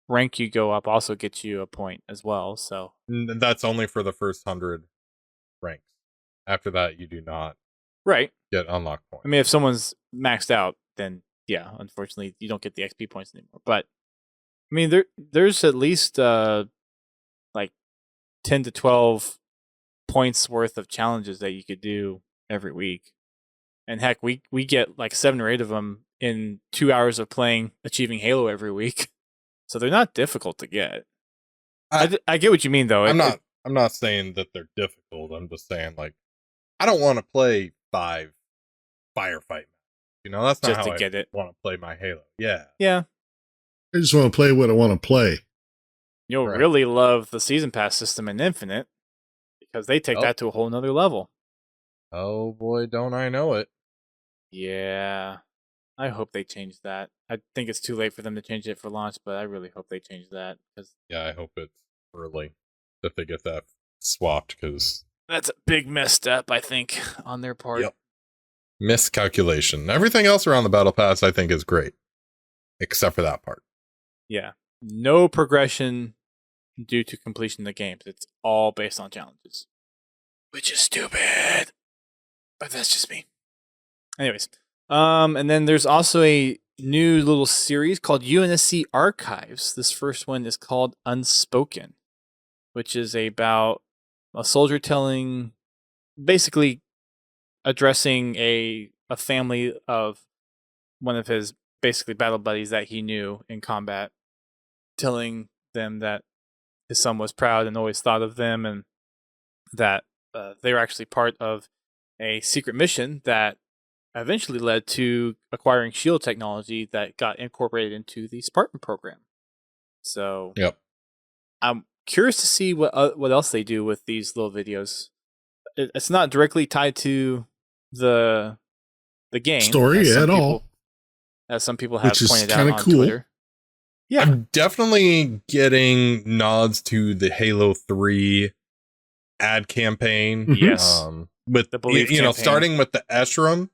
rank you go up also gets you a point as well. So that's only for the first 100 ranks. After that, you do not get unlocked points. I mean, if someone's maxed out, then yeah, unfortunately, you don't get the XP points anymore. But I mean, there's at least like 10 to 12 points worth of challenges that you could do every week. And heck, we get like 7 or 8 of them in 2 hours of playing Achieving Halo every week. So they're not difficult to get. I get what you mean, though. I'm not saying that they're difficult. I'm just saying, like, I don't want to play 5 firefight. That's not how I want to play my Halo. Yeah. Yeah. I just want to play what I want to play. You'll really love the Season Pass system in Infinite because they take that to a whole nother level. Oh boy, don't I know it. Yeah. I hope they change that. I think it's too late for them to change it for launch, but I really hope they change that. Yeah, I hope it's early that they get that swapped, because that's a big misstep, I think, on their part. Yep. Miscalculation. Everything else around the Battle Pass, I think, is great, except for that part. Yeah. No progression due to completion of the games. It's all based on challenges, which is stupid. But that's just me. Anyways. And then there's also a new little series called UNSC Archives. This first one is called Unspoken, which is about a soldier basically addressing a family of one of his basically battle buddies that he knew in combat, telling them that his son was proud and always thought of them, and that they were actually part of a secret mission that eventually led to acquiring shield technology that got incorporated into the Spartan program. So Yep. I'm curious to see what else they do with these little videos. It's not directly tied to the game story at all, as some people have which is pointed out kinda on cool. Twitter. Yeah, I'm definitely getting nods to the Halo 3 ad campaign. yes. With The Believe campaign. Starting with the Eshram,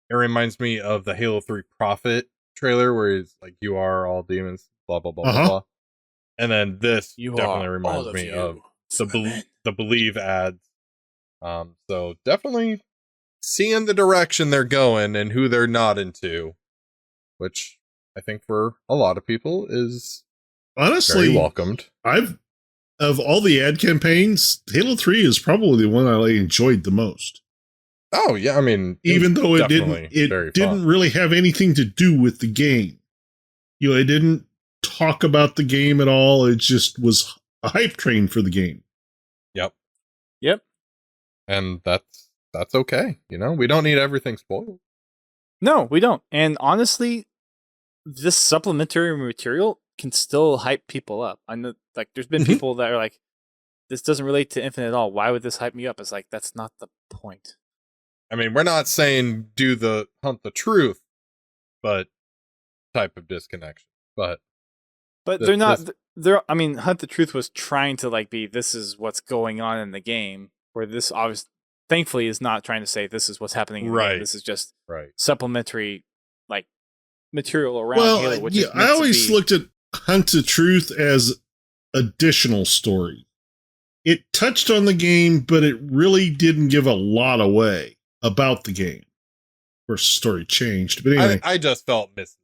it reminds me of the Halo 3 Prophet trailer where he's like, "You are all demons," blah blah blah blah blah. And then this You definitely are reminds all of me you, of Superman. the Believe ads. So definitely seeing the direction they're going and who they're nodding to, which I think for a lot of people is Honestly, very welcomed. Of all the ad campaigns, Halo 3 is probably the one I enjoyed the most. Oh yeah, I mean, Even though it very didn't fun. really have anything to do with the game. It didn't talk about the game at all. It just was a hype train for the game. Yep. And that's okay. We don't need everything spoiled. No, we don't. And honestly, this supplementary material can still hype people up. I know, like, there's been people that are like, "This doesn't relate to Infinite at all. Why would this hype me up?" It's like, that's not the point. I mean, we're not saying do the hunt the truth, but type of disconnection. But they're not. They're. I mean, Hunt the Truth was trying to like be. This is what's going on in the game. Where this obviously, thankfully, is not trying to say this is what's happening in the game. This is just supplementary, like, material around Halo. Which is I always looked at Hunt the Truth as additional story. It touched on the game, but it really didn't give a lot away about the game. Of course, the story changed, but anyway, I just felt misled.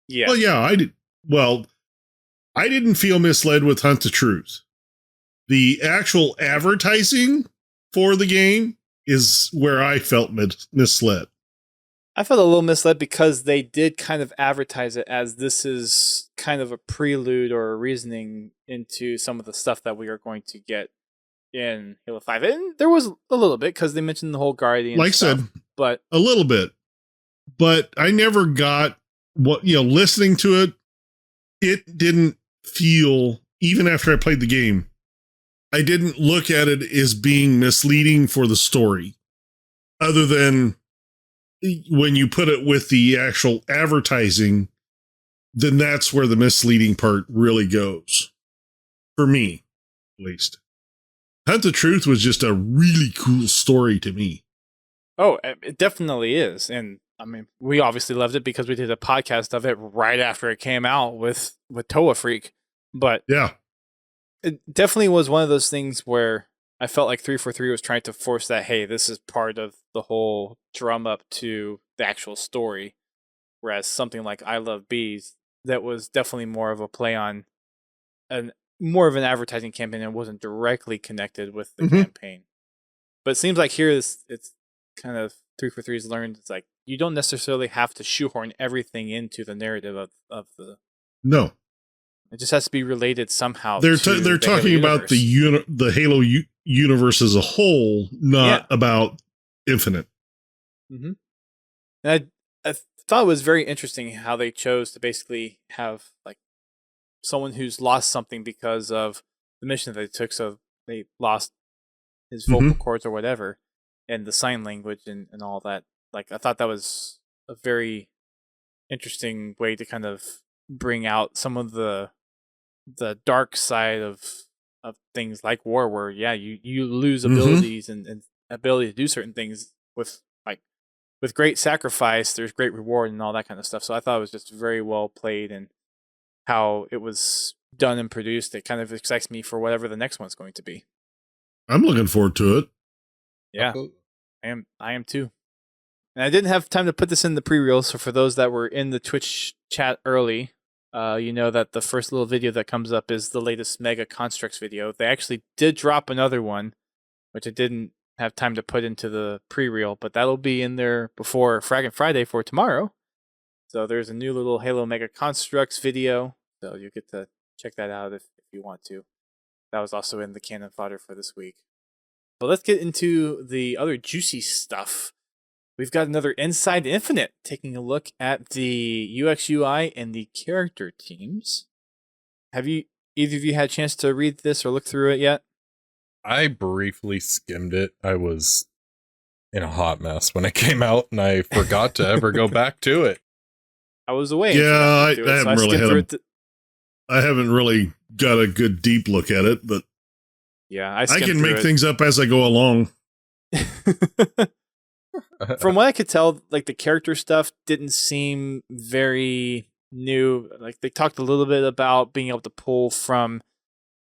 Yeah. Well, yeah, I did. Well, I didn't feel misled with Hunt the Truth. The actual advertising for the game is where I felt misled. I felt a little misled because they did kind of advertise it as this is kind of a prelude or a reasoning into some of the stuff that we are going to get in Halo 5. And there was a little bit because they mentioned the whole Guardian Like stuff, I said, but a little bit. But I never got what, listening to it, it didn't feel, even after I played the game, I didn't look at it as being misleading for the story, other than when you put it with the actual advertising, then that's where the misleading part really goes. For me, at least. Hunt the Truth was just a really cool story to me. Oh, it definitely is. And I mean, we obviously loved it because we did a podcast of it right after it came out with Toa Freak. But yeah, it definitely was one of those things where I felt like 343 was trying to force that, hey, this is part of the whole drum up to the actual story. Whereas something like I Love Bees, that was definitely more of a play on more of an advertising campaign and wasn't directly connected with the campaign. But it seems like here it's kind of 343's learned. It's like you don't necessarily have to shoehorn everything into the narrative of the. No, it just has to be related somehow. They're talking about the Halo universe as a whole, not about Infinite. Mm-hmm. And I thought it was very interesting how they chose to basically have like someone who's lost something because of the mission that they took. So they lost his vocal cords or whatever, and the sign language and all that. Like, I thought that was a very interesting way to kind of bring out some of the dark side of things like war, where you lose abilities and ability to do certain things with great sacrifice. There's great reward and all that kind of stuff. So I thought it was just very well played, and how it was done and produced. It kind of excites me for whatever the next one's going to be. I'm looking forward to it. Yeah, I am too. And I didn't have time to put this in the pre-reel, so for those that were in the Twitch chat early, you know that the first little video that comes up is the latest Mega Constructs video. They actually did drop another one, which I didn't have time to put into the pre-reel, but that'll be in there before Fraggin' Friday for tomorrow. So there's a new little Halo Mega Constructs video, so you get to check that out if you want to. That was also in the Canon Fodder for this week. But let's get into the other juicy stuff. We've got another Inside Infinite, taking a look at the UX UI and the character teams. Have either of you had a chance to read this or look through it yet? I briefly skimmed it. I was in a hot mess when it came out, and I forgot to ever go back to it. I was away. Yeah, I haven't really got a good deep look at it, but yeah, I can make things up as I go along. From what I could tell, like the character stuff didn't seem very new. Like they talked a little bit about being able to pull from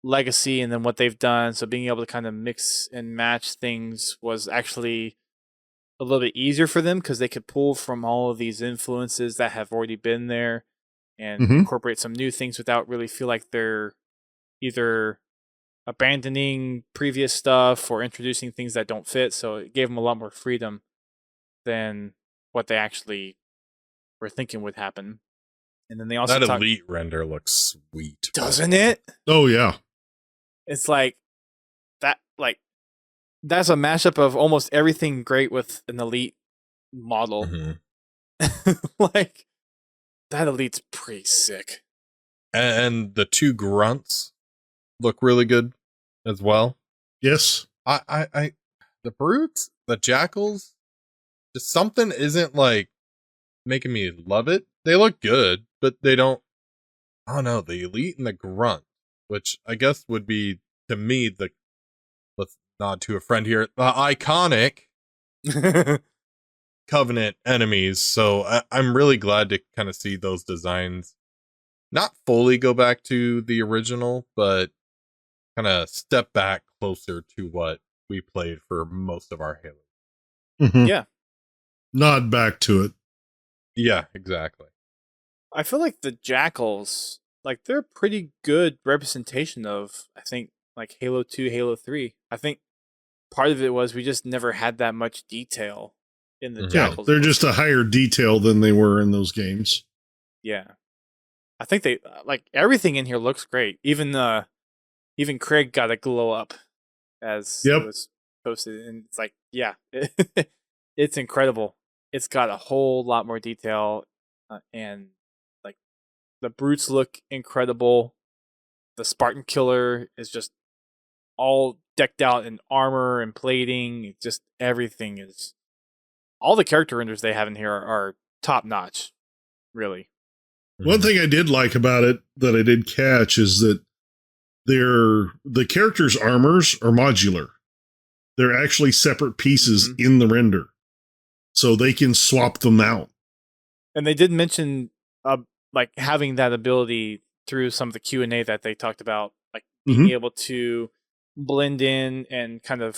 Legacy and then what they've done. So being able to kind of mix and match things was actually a little bit easier for them because they could pull from all of these influences that have already been there and incorporate some new things without really feel like they're either abandoning previous stuff or introducing things that don't fit. So it gave them a lot more freedom than what they actually were thinking would happen. And then they also that elite render looks sweet, doesn't it? Oh yeah, it's like that. Like that's a mashup of almost everything great with an elite model. Like that elite's pretty sick. And the two grunts look really good as well. Yes, I the brutes, the jackals, just something isn't like making me love it. They look good, but they don't. Oh no, the elite and the grunt, which I guess would be to me the, let's nod to a friend here, the iconic Covenant enemies. So I'm really glad to kind of see those designs not fully go back to the original, but kind of step back closer to what we played for most of our Halo. Yeah. Nod back to it. Yeah, exactly. I feel like the jackals, like they're a pretty good representation of, I think, like Halo 2, Halo 3. I think part of it was we just never had that much detail in the jackals. They're just a higher detail than they were in those games. Yeah. I think they, like, everything in here looks great. Even Craig got a glow up as it was posted. And it's like, yeah, it's incredible. It's got a whole lot more detail. And, like, the brutes look incredible. The Spartan killer is just all decked out in armor and plating. Just everything is... All the character renders they have in here are top notch, really. One thing I did like about it that I did catch is that the characters' armors are modular. They're actually separate pieces in the render, so they can swap them out. And they did mention like having that ability through some of the Q&A that they talked about, like being able to blend in and kind of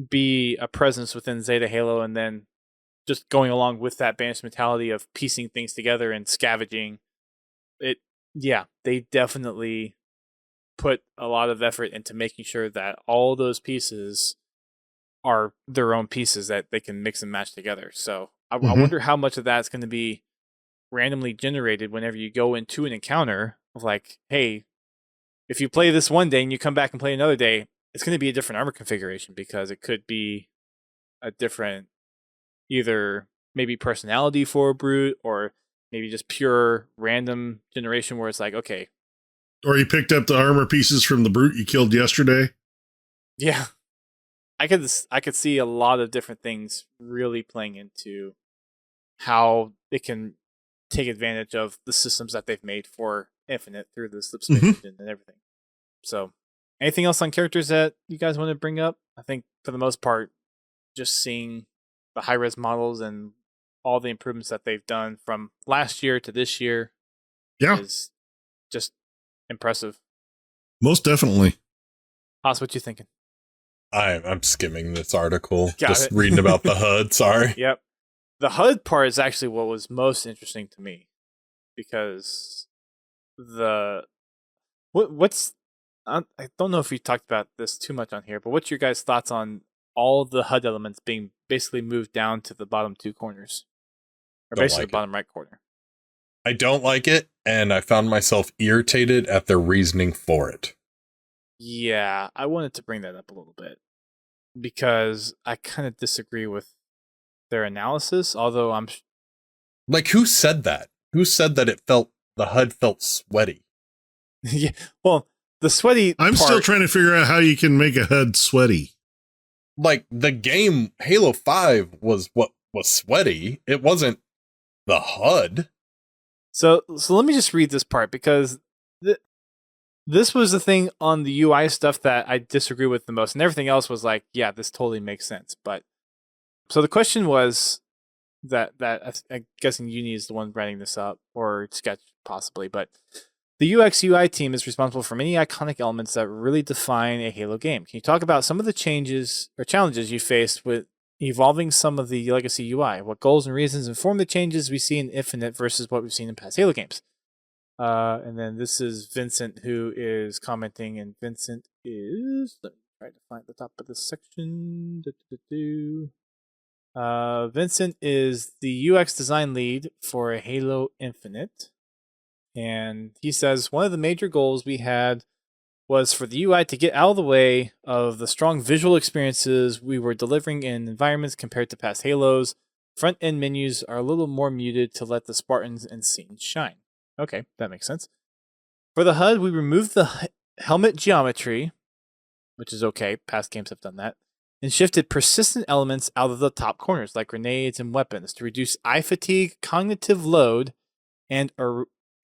be a presence within Zeta Halo, and then just going along with that Banished mentality of piecing things together and scavenging. They definitely put a lot of effort into making sure that all those pieces are their own pieces that they can mix and match together. So I wonder how much of that's going to be randomly generated whenever you go into an encounter of like, hey, if you play this one day and you come back and play another day, it's going to be a different armor configuration because it could be a different either maybe personality for a brute or maybe just pure random generation where it's like, okay. Or you picked up the armor pieces from the brute you killed yesterday. Yeah. I could see a lot of different things really playing into how it can take advantage of the systems that they've made for Infinite through the slipspace engine and everything. So, anything else on characters that you guys want to bring up? I think for the most part, just seeing the high-res models and all the improvements that they've done from last year to this year is just impressive. Most definitely. Haas, what you thinking? I'm skimming this article, Got it. reading about the HUD. Sorry. Yep. The HUD part is actually what was most interesting to me because what's I don't know if we talked about this too much on here, but what's your guys' thoughts on all the HUD elements being basically moved down to the bottom two corners, or basically the bottom right corner? I don't like it, and I found myself irritated at their reasoning for it. Yeah, I wanted to bring that up a little bit because I kind of disagree with their analysis, although Like, who said that? Who said that the HUD felt sweaty? yeah, well, the sweaty I'm part, still trying to figure out how you can make a HUD sweaty. Like, the game Halo 5 was what was sweaty. It wasn't the HUD. So let me just read this part because this was the thing on the UI stuff that I disagree with the most, and everything else was like, yeah, this totally makes sense. But so the question was that I'm guessing Uni is the one writing this up, or Sketch possibly, but the UX UI team is responsible for many iconic elements that really define a Halo game. Can you talk about some of the changes or challenges you faced with evolving some of the legacy UI? What goals and reasons inform the changes we see in Infinite versus what we've seen in past Halo games? And then this is Vincent who is commenting, and Vincent is, let me try to find the top of this section. Vincent is the UX design lead for Halo Infinite. And he says, one of the major goals we had was for the UI to get out of the way of the strong visual experiences we were delivering in environments compared to past Halos. Front-end menus are a little more muted to let the Spartans and scenes shine. Okay, that makes sense. For the HUD, we removed the helmet geometry, which is okay, past games have done that, and shifted persistent elements out of the top corners, like grenades and weapons, to reduce eye fatigue, cognitive load, and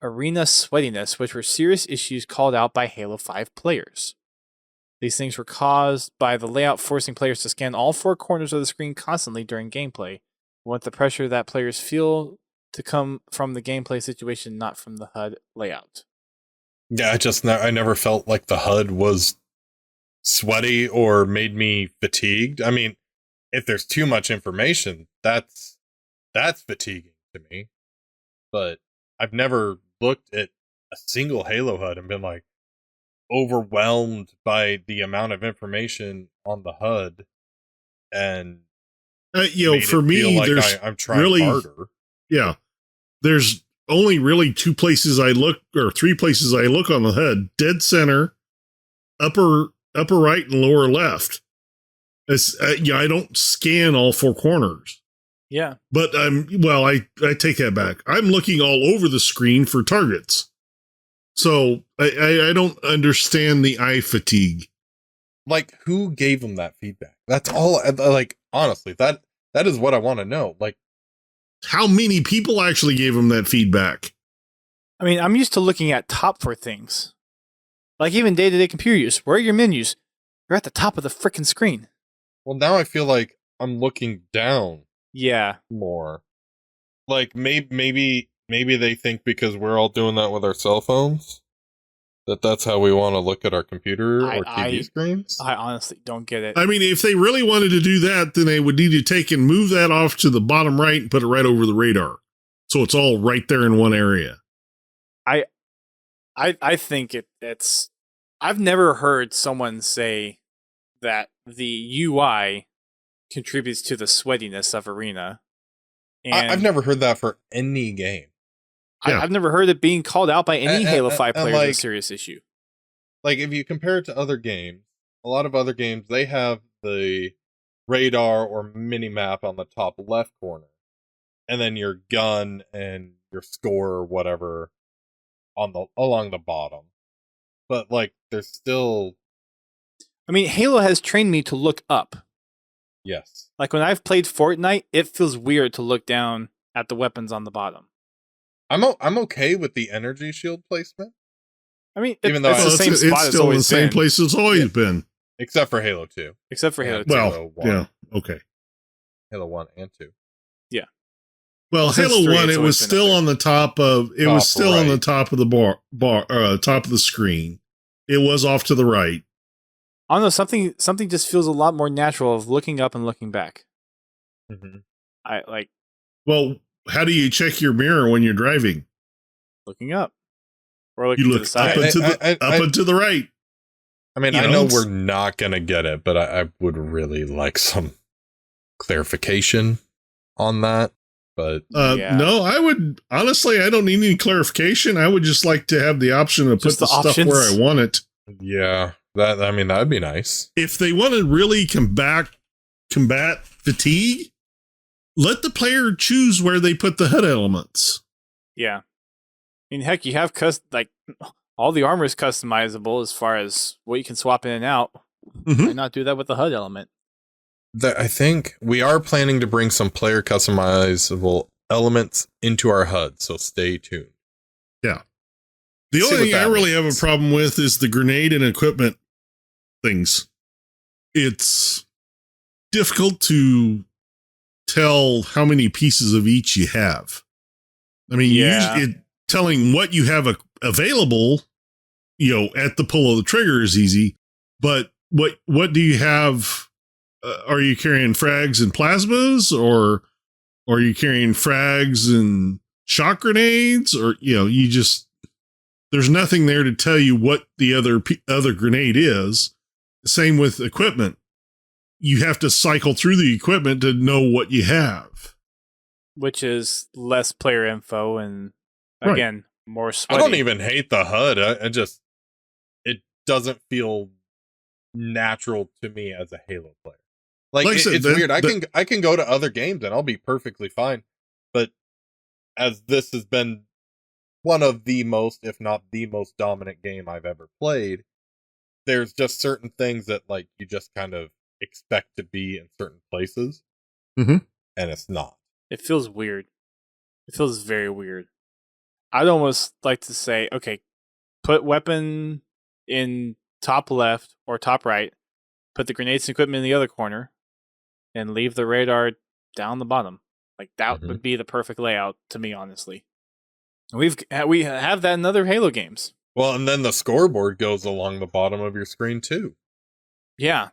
arena sweatiness, which were serious issues called out by Halo 5 players. These things were caused by the layout forcing players to scan all four corners of the screen constantly during gameplay. We want the pressure that players feel to come from the gameplay situation, not from the HUD layout. Yeah, I never felt like the HUD was sweaty or made me fatigued. I mean, if there's too much information, that's fatiguing to me. But I've never looked at a single Halo HUD and been like overwhelmed by the amount of information on the HUD, and for me, like there's I'm trying really harder. Yeah, there's only really two places I look, or three places I look on the HUD: dead center, upper right, and lower left. I don't scan all four corners. Yeah. But I take that back. I'm looking all over the screen for targets. So I don't understand the eye fatigue. Like, who gave them that feedback? That's all. Like, honestly, that is what I want to know. Like, how many people actually gave them that feedback? I mean, I'm used to looking at top for things. Like even day-to-day computer use. Where are your menus? They're at the top of the frickin' screen. Well, now I feel like I'm looking down. Yeah. More. Like, maybe they think because we're all doing that with our cell phones, that's how we want to look at our computer or TV screens. I honestly don't get it. I mean, if they really wanted to do that, then they would need to take and move that off to the bottom right and put it right over the radar. So it's all right there in one area. I think it's I've never heard someone say that the UI contributes to the sweatiness of Arena. And I've never heard that for any game. I've never heard it being called out by any Halo 5 players like, as a serious issue. Like, if you compare it to other games, a lot of other games, they have the radar or mini-map on the top left corner, and then your gun and your score or whatever along the bottom. But, like, there's still... I mean, Halo has trained me to look up. Yes. Like, when I've played Fortnite, it feels weird to look down at the weapons on the bottom. I'm okay with the energy shield placement. I mean, even though it's the same spot it's it's still in the always same been. place it's always been. Except for Halo 2. Except for Halo 2. Well, yeah, okay. Halo 1 and 2. Yeah. Well, Halo 1, it was still on the top of on the top of the top of the screen. It was off to the right. I don't know, something just feels a lot more natural of looking up and looking back. Mm-hmm. Well, how do you check your mirror when you're driving? Looking up. Or looking you to look the side. up and to the right. I mean, I know we're not going to get it, but I would really like some clarification on that. But no, I would honestly, I don't need any clarification. I would just like to have the option to put the stuff where I want it. Yeah. That'd be nice. If they want to really combat fatigue, let the player choose where they put the HUD elements. Yeah. I mean, heck, you have all the armor is customizable as far as what you can swap in and out. Why not do that with the HUD element? I think we are planning to bring some player customizable elements into our HUD, so stay tuned. Yeah. The only thing I really have a problem with is the grenade and equipment things. It's difficult to tell how many pieces of each you have. I mean, usually telling what you have available, at the pull of the trigger is easy, but what do you have? Are you carrying frags and plasmas, or are you carrying frags and shock grenades, or there's nothing there to tell you what the other grenade is. Same with equipment. You have to cycle through the equipment to know what you have. Which is less player info and, again, more sweaty. I don't even hate the HUD. It doesn't feel natural to me as a Halo player. Like I said, it's weird. I can go to other games and I'll be perfectly fine. But as this has been one of the most, if not the most dominant game I've ever played, there's just certain things that you just kind of expect to be in certain places, and it's not. It feels weird. It feels very weird. I'd almost like to say, okay, put weapon in top left or top right, put the grenades and equipment in the other corner, and leave the radar down the bottom. That would be the perfect layout to me, honestly. We have that in other Halo games. Well, and then the scoreboard goes along the bottom of your screen too. Yeah,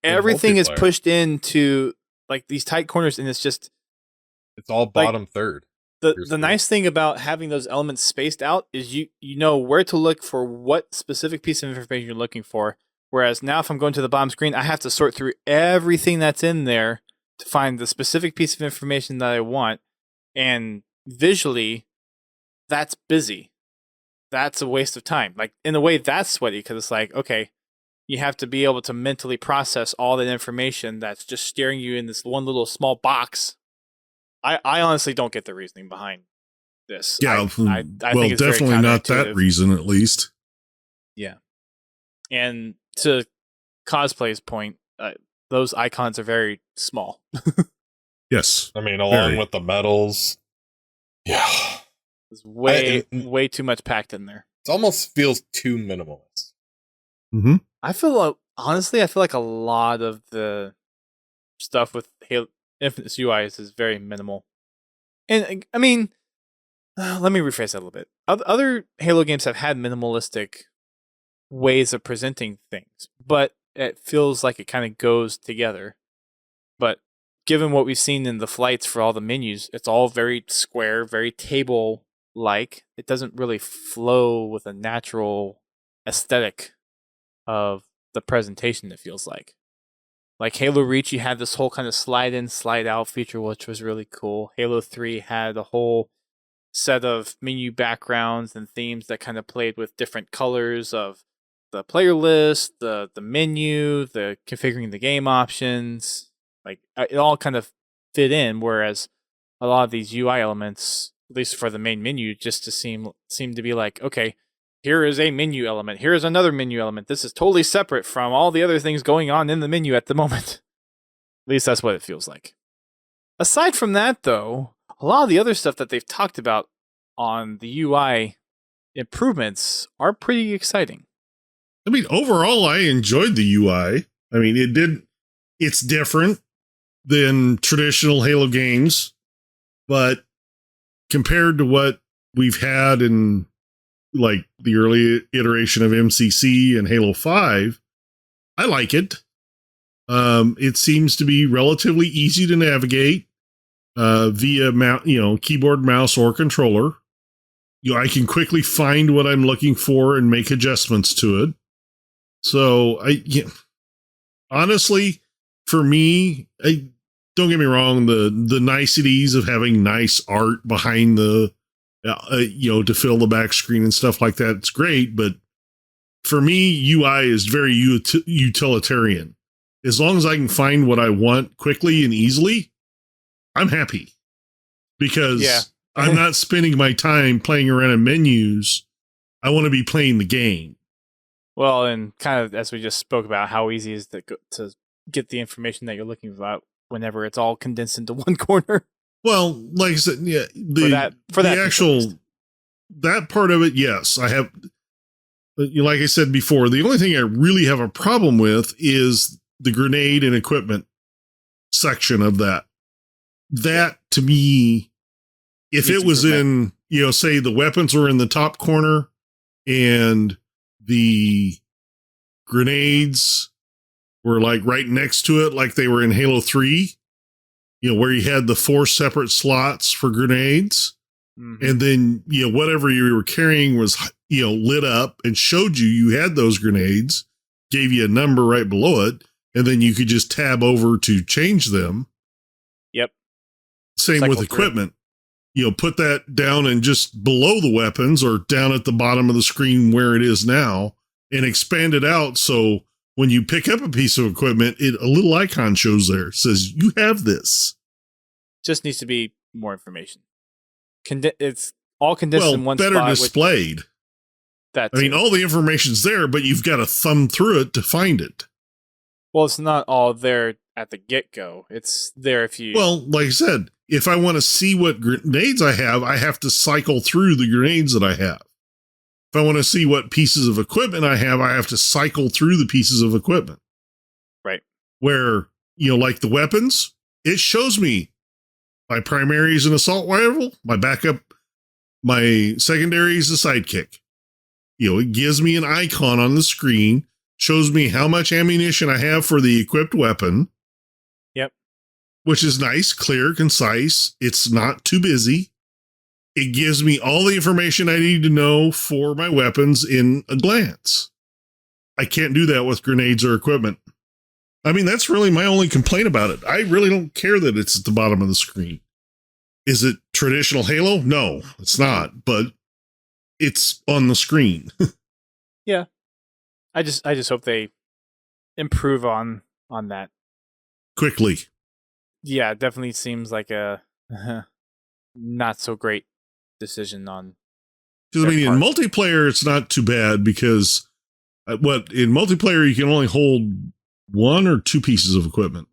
everything is pushed into these tight corners, and it's all bottom third. The nice thing about having those elements spaced out is you know where to look for what specific piece of information you're looking for. Whereas now, if I'm going to the bottom screen, I have to sort through everything that's in there to find the specific piece of information that I want, and visually, that's busy. That's a waste of time. In a way, that's sweaty because it's okay, you have to be able to mentally process all that information that's just staring you in this one little small box. I honestly don't get the reasoning behind this. Yeah, I think it's definitely not that reason, at least. Yeah. And to Cosplay's point, those icons are very small. Yes. I mean, along with the medals. Yeah. There's way too much packed in there. It almost feels too minimalist. Mm-hmm. I feel like a lot of the stuff with Halo Infinite's UIs is very minimal. And I mean, let me rephrase that a little bit. Other Halo games have had minimalistic ways of presenting things, but it feels like it kind of goes together. But given what we've seen in the flights for all the menus, it's all very square, very table-like. It doesn't really flow with a natural aesthetic of the presentation, it feels like. Halo Reach, you had this whole kind of slide in, slide out feature, which was really cool. Halo 3 had a whole set of menu backgrounds and themes that kind of played with different colors of the player list, the menu, the configuring the game options. It all kind of fit in, whereas a lot of these UI elements, at least for the main menu, just to seem to be okay, here is a menu element. Here is another menu element. This is totally separate from all the other things going on in the menu at the moment. At least that's what it feels like. Aside from that, though, a lot of the other stuff that they've talked about on the UI improvements are pretty exciting. I mean, overall, I enjoyed the UI. I mean, it's different than traditional Halo games, but compared to what we've had in the early iteration of MCC and Halo 5, I like it. It seems to be relatively easy to navigate via keyboard, mouse, or controller. I can quickly find what I'm looking for and make adjustments to it. So honestly, for me, don't get me wrong, the niceties of having nice art behind the to fill the back screen and stuff like that, it's great, but for me, UI is very utilitarian. As long as I can find what I want quickly and easily, I'm happy. Because I'm not spending my time playing around in menus. I want to be playing the game. Well, and kind of as we just spoke about, how easy is it to get the information that you're looking for whenever it's all condensed into one corner? Well, like I said, yeah, for that actual that part of it, yes, I have. Like I said before, the only thing I really have a problem with is the grenade and equipment section of that. That to me, if it was in, say the weapons were in the top corner and the grenades were like right next to it, like they were in Halo 3, where you had the 4 separate slots for grenades. Mm-hmm. And then, whatever you were carrying was, lit up and showed you had those grenades, gave you a number right below it, and then you could just tab over to change them. Yep. Same with equipment. Put that down and just below the weapons or down at the bottom of the screen where it is now and expand it out. So when you pick up a piece of equipment, a little icon shows there, says you have this. Just needs to be more information. It's all condensed in one spot. Better displayed. All the information's there, but you've got to thumb through it to find it. Well, it's not all there at the get-go. It's there if you... Well, like I said, if I want to see what grenades I have to cycle through the grenades that I have. If I want to see what pieces of equipment I have to cycle through the pieces of equipment. Right. Where, like the weapons, it shows me my primary is an assault rifle, my backup, my secondary is a sidekick. It gives me an icon on the screen, shows me how much ammunition I have for the equipped weapon. Yep. Which is nice, clear, concise. It's not too busy. It gives me all the information I need to know for my weapons in a glance. I can't do that with grenades or equipment. That's really my only complaint about it. I really don't care that it's at the bottom of the screen. Is it traditional Halo? No, it's not, but it's on the screen. Yeah. I just hope they improve on that. Quickly. Yeah, it definitely seems like a not so great decision on. Because in multiplayer, it's not too bad because in multiplayer you can only hold 1 or 2 pieces of equipment.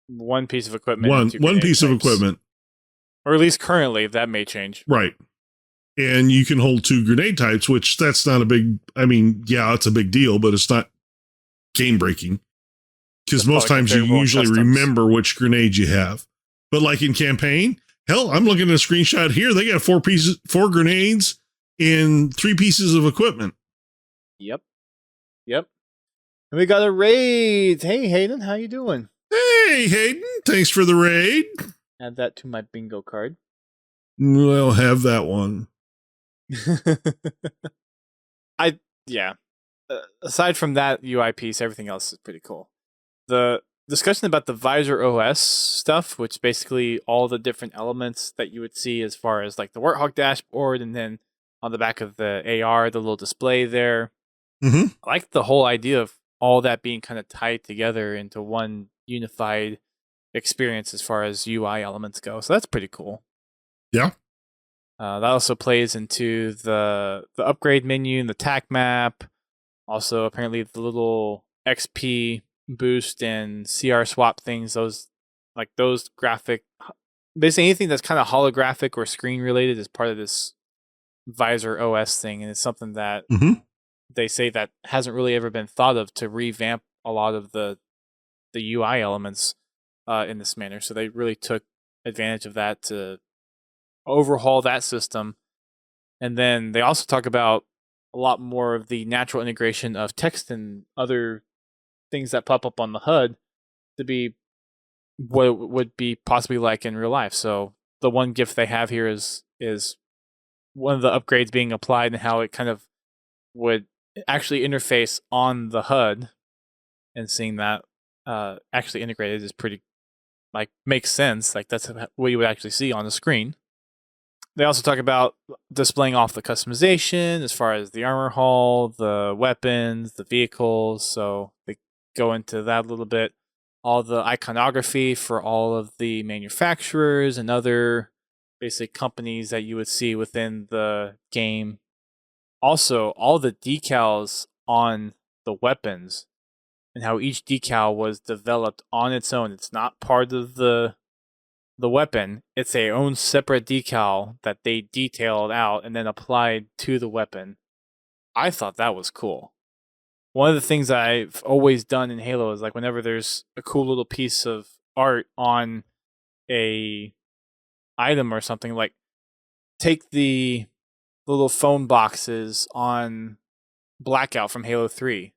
One piece of equipment. One piece of equipment. Or at least currently, that may change. Right. And you can hold 2 grenade types, which that's not a big, it's a big deal, but it's not game breaking. Because most times you usually remember which grenade you have. But like in campaign, hell, I'm looking at a screenshot here. They got 4 grenades and 3 pieces of equipment. Yep. And we got a raid. Hey, Hayden, how you doing? Hey, Hayden. Thanks for the raid. Add that to my bingo card. I'll have that one. Aside from that UI piece, everything else is pretty cool. The discussion about the Visor OS stuff, which basically all the different elements that you would see as far as like the Warthog dashboard, and then on the back of the AR, the little display there. Mm-hmm. I like the whole idea of all that being kind of tied together into one unified experience as far as UI elements go. So that's pretty cool. Yeah. That also plays into the upgrade menu and the TAC map. Also, apparently, the little XP boost and CR swap things. Those graphic, basically anything that's kind of holographic or screen related is part of this Visor OS thing, and it's something that they say that hasn't really ever been thought of to revamp a lot of the UI elements in this manner. So they really took advantage of that to overhaul that system. And then they also talk about a lot more of the natural integration of text and other things that pop up on the HUD to be what it would be possibly like in real life. So the one GIF they have here is one of the upgrades being applied and how it kind of would actually interface on the HUD, and seeing that actually integrated is pretty, makes sense. Like that's what you would actually see on the screen. they also talk about displaying off the customization as far as the armor hull, the weapons, the vehicles. So they go into that a little bit. All the iconography for all of the manufacturers and other basic companies that you would see within the game. Also, all the decals on the weapons and how each decal was developed on its own. It's not part of the weapon. It's a own separate decal that they detailed out and then applied to the weapon. I thought that was cool. One of the things I've always done in Halo is like whenever there's a cool little piece of art on a item or something, like take the little phone boxes on Blackout from Halo 3.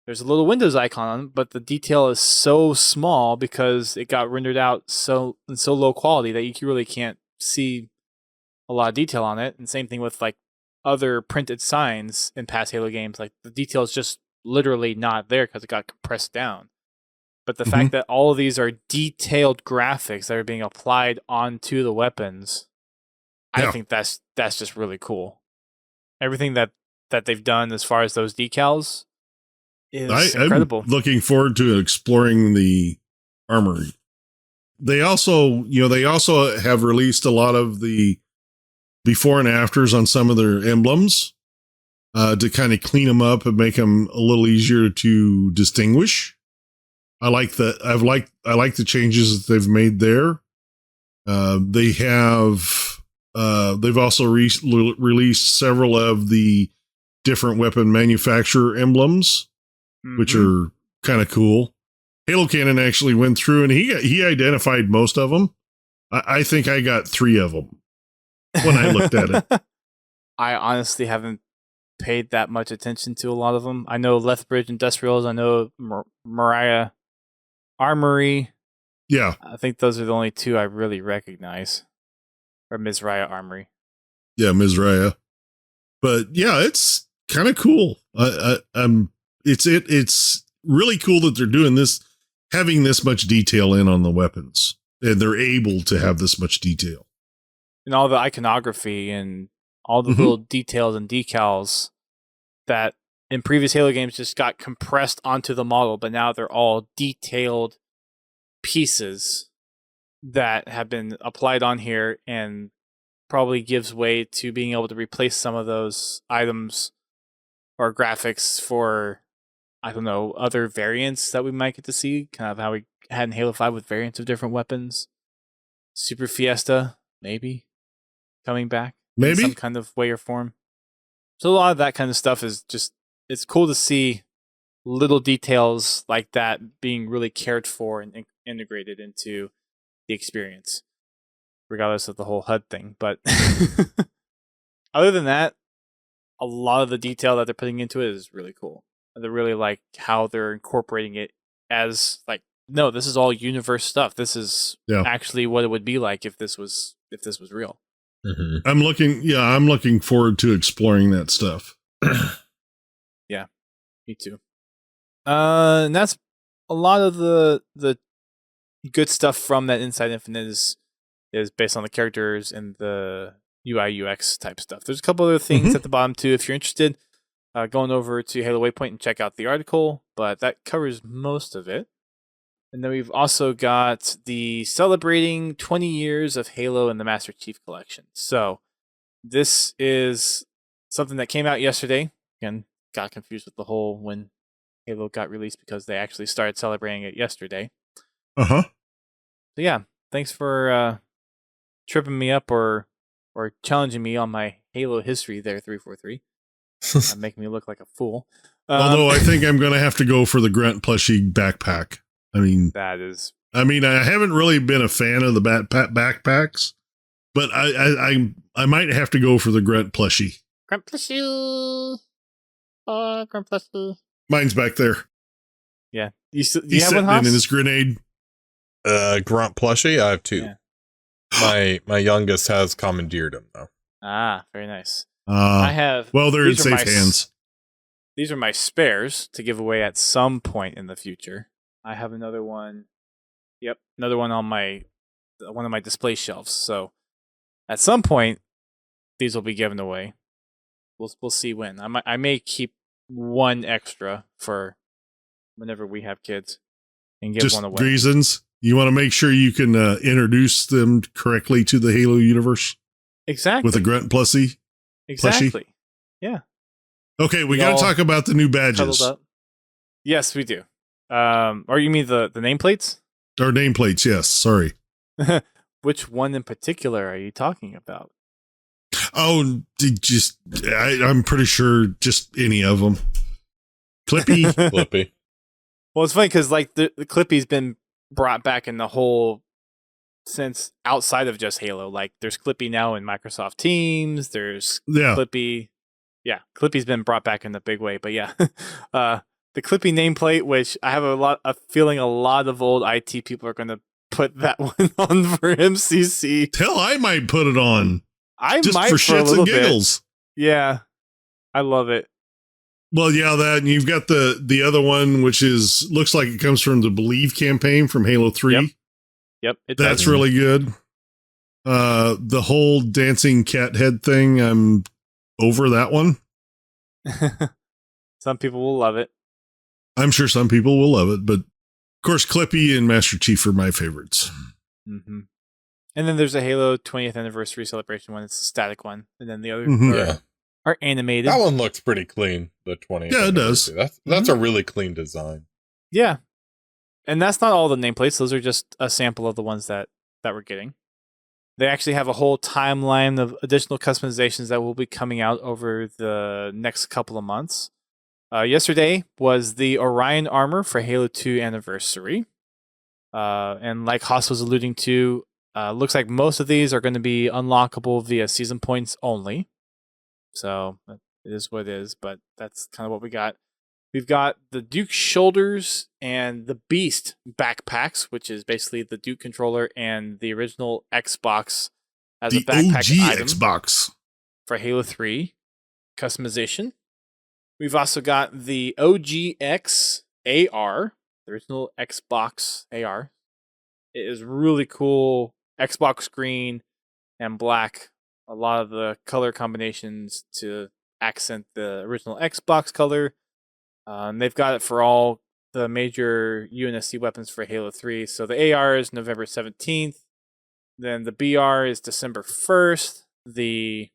There's a little Windows icon on it, but the detail is so small because it got rendered out in so low quality that you really can't see a lot of detail on it. And same thing with like other printed signs in past Halo games. Like the detail is just literally not there because it got compressed down. But the fact that all of these are detailed graphics that are being applied onto the weapons, I think that's just really cool. Everything that they've done as far as those decals is incredible. I'm looking forward to exploring the armory. They also have released a lot of the before and afters on some of their emblems to kind of clean them up and make them a little easier to distinguish. I like the changes that they've made there. They've also released several of the different weapon manufacturer emblems, which are kind of cool. Halo Canon actually went through and he identified most of them. I think I got 3 of them when I looked at it. I honestly haven't paid that much attention to a lot of them. I know Lethbridge Industrials. I know Mariah Armory. Yeah. I think those are the only 2 I really recognize. Or Mizraya Armory. Yeah, Mizraya. But yeah, it's kind of cool. It's really cool that they're doing this, having this much detail in on the weapons, and they're able to have this much detail. And all the iconography and all the little details and decals that in previous Halo games just got compressed onto the model, but now they're all detailed pieces that have been applied on here and probably gives way to being able to replace some of those items or graphics for, I don't know, other variants that we might get to see, kind of how we had in Halo 5 with variants of different weapons. Super Fiesta, maybe, coming back. Maybe. In some kind of way or form. So a lot of that kind of stuff is just, it's cool to see little details like that being really cared for and integrated into the experience, regardless of the whole HUD thing. But other than that, a lot of the detail that they're putting into it is really cool. They're really like how they're incorporating it as like, no, this is all universe stuff. This is actually what it would be like if this was real. I'm looking forward to exploring that stuff. Yeah, me too. And that's a lot of the good stuff from that Inside Infinite is based on the characters and the UI UX type stuff. There's a couple other things at the bottom too. If you're interested, going over to Halo Waypoint and check out the article, but that covers most of it. And then we've also got the celebrating 20 years of Halo and the Master Chief Collection. So this is something that came out yesterday. Again, got confused with the whole when Halo got released because they actually started celebrating it yesterday. So yeah, thanks for tripping me up or challenging me on my Halo history there, 343. Making me look like a fool. Although I think I'm going to have to go for the Grunt plushie backpack. I mean, I haven't really been a fan of the backpacks, but I might have to go for the Grunt plushie. Grunt plushie. Oh, Grunt plushie. Mine's back there. Yeah. He's sitting in his grenade. Grunt plushie? I have 2. Yeah. My youngest has commandeered him, though. Ah, very nice. I have. Well, they're in safe hands. These are my spares to give away at some point in the future. I have another one. Yep, another one on one of my display shelves. So at some point, these will be given away. We'll see when. I may keep one extra for whenever we have kids and give Just one away. reasons. You want to make sure you can introduce them correctly to the Halo universe. Exactly. With a grunt plushie. Exactly. Yeah. Okay, we got to talk about the new Cuddled badges. up. Yes, we do. Or you mean the nameplates? Or nameplates, yes. Sorry. Which one in particular are you talking about? Oh, I'm pretty sure just any of them. Clippy. Clippy. Well, it's funny because like the Clippy's been brought back in the whole sense outside of just Halo. Like there's Clippy now in Microsoft Teams. There's Clippy. Yeah, Clippy's been brought back in the big way. But yeah, the Clippy nameplate, which I have a feeling a lot of old IT people are going to put that one on for MCC. Hell, I might put it on. I just might for shits shits and giggles. Bit. Yeah, I love it. Well, yeah, that, and you've got the other one, which looks like it comes from the Believe campaign from Halo 3. Yep, that's really good. The whole dancing cat head thing, I'm over that one. Some people will love it. I'm sure some people will love it, but of course, Clippy and Master Chief are my favorites. Mm-hmm. And then there's a Halo 20th anniversary celebration one. It's a static one, and then the other are animated. That one looks pretty clean. The 20th. Yeah, it does. That's a really clean design. Yeah, and that's not all the nameplates. Those are just a sample of the ones that we're getting. They actually have a whole timeline of additional customizations that will be coming out over the next couple of months. Yesterday was the Orion armor for Halo 2 Anniversary. And like Haas was alluding to, looks like most of these are going to be unlockable via season points only. So it is what it is, but that's kind of what we got. We've got the Duke shoulders and the Beast backpacks, which is basically the Duke controller and the original Xbox as a backpack OG item Xbox for Halo 3 customization. We've also got the OGX AR, the original Xbox AR. It is really cool. Xbox green and black. A lot of the color combinations to accent the original Xbox color. And they've got it for all the major UNSC weapons for Halo 3. So the AR is November 17th. Then the BR is December 1st. The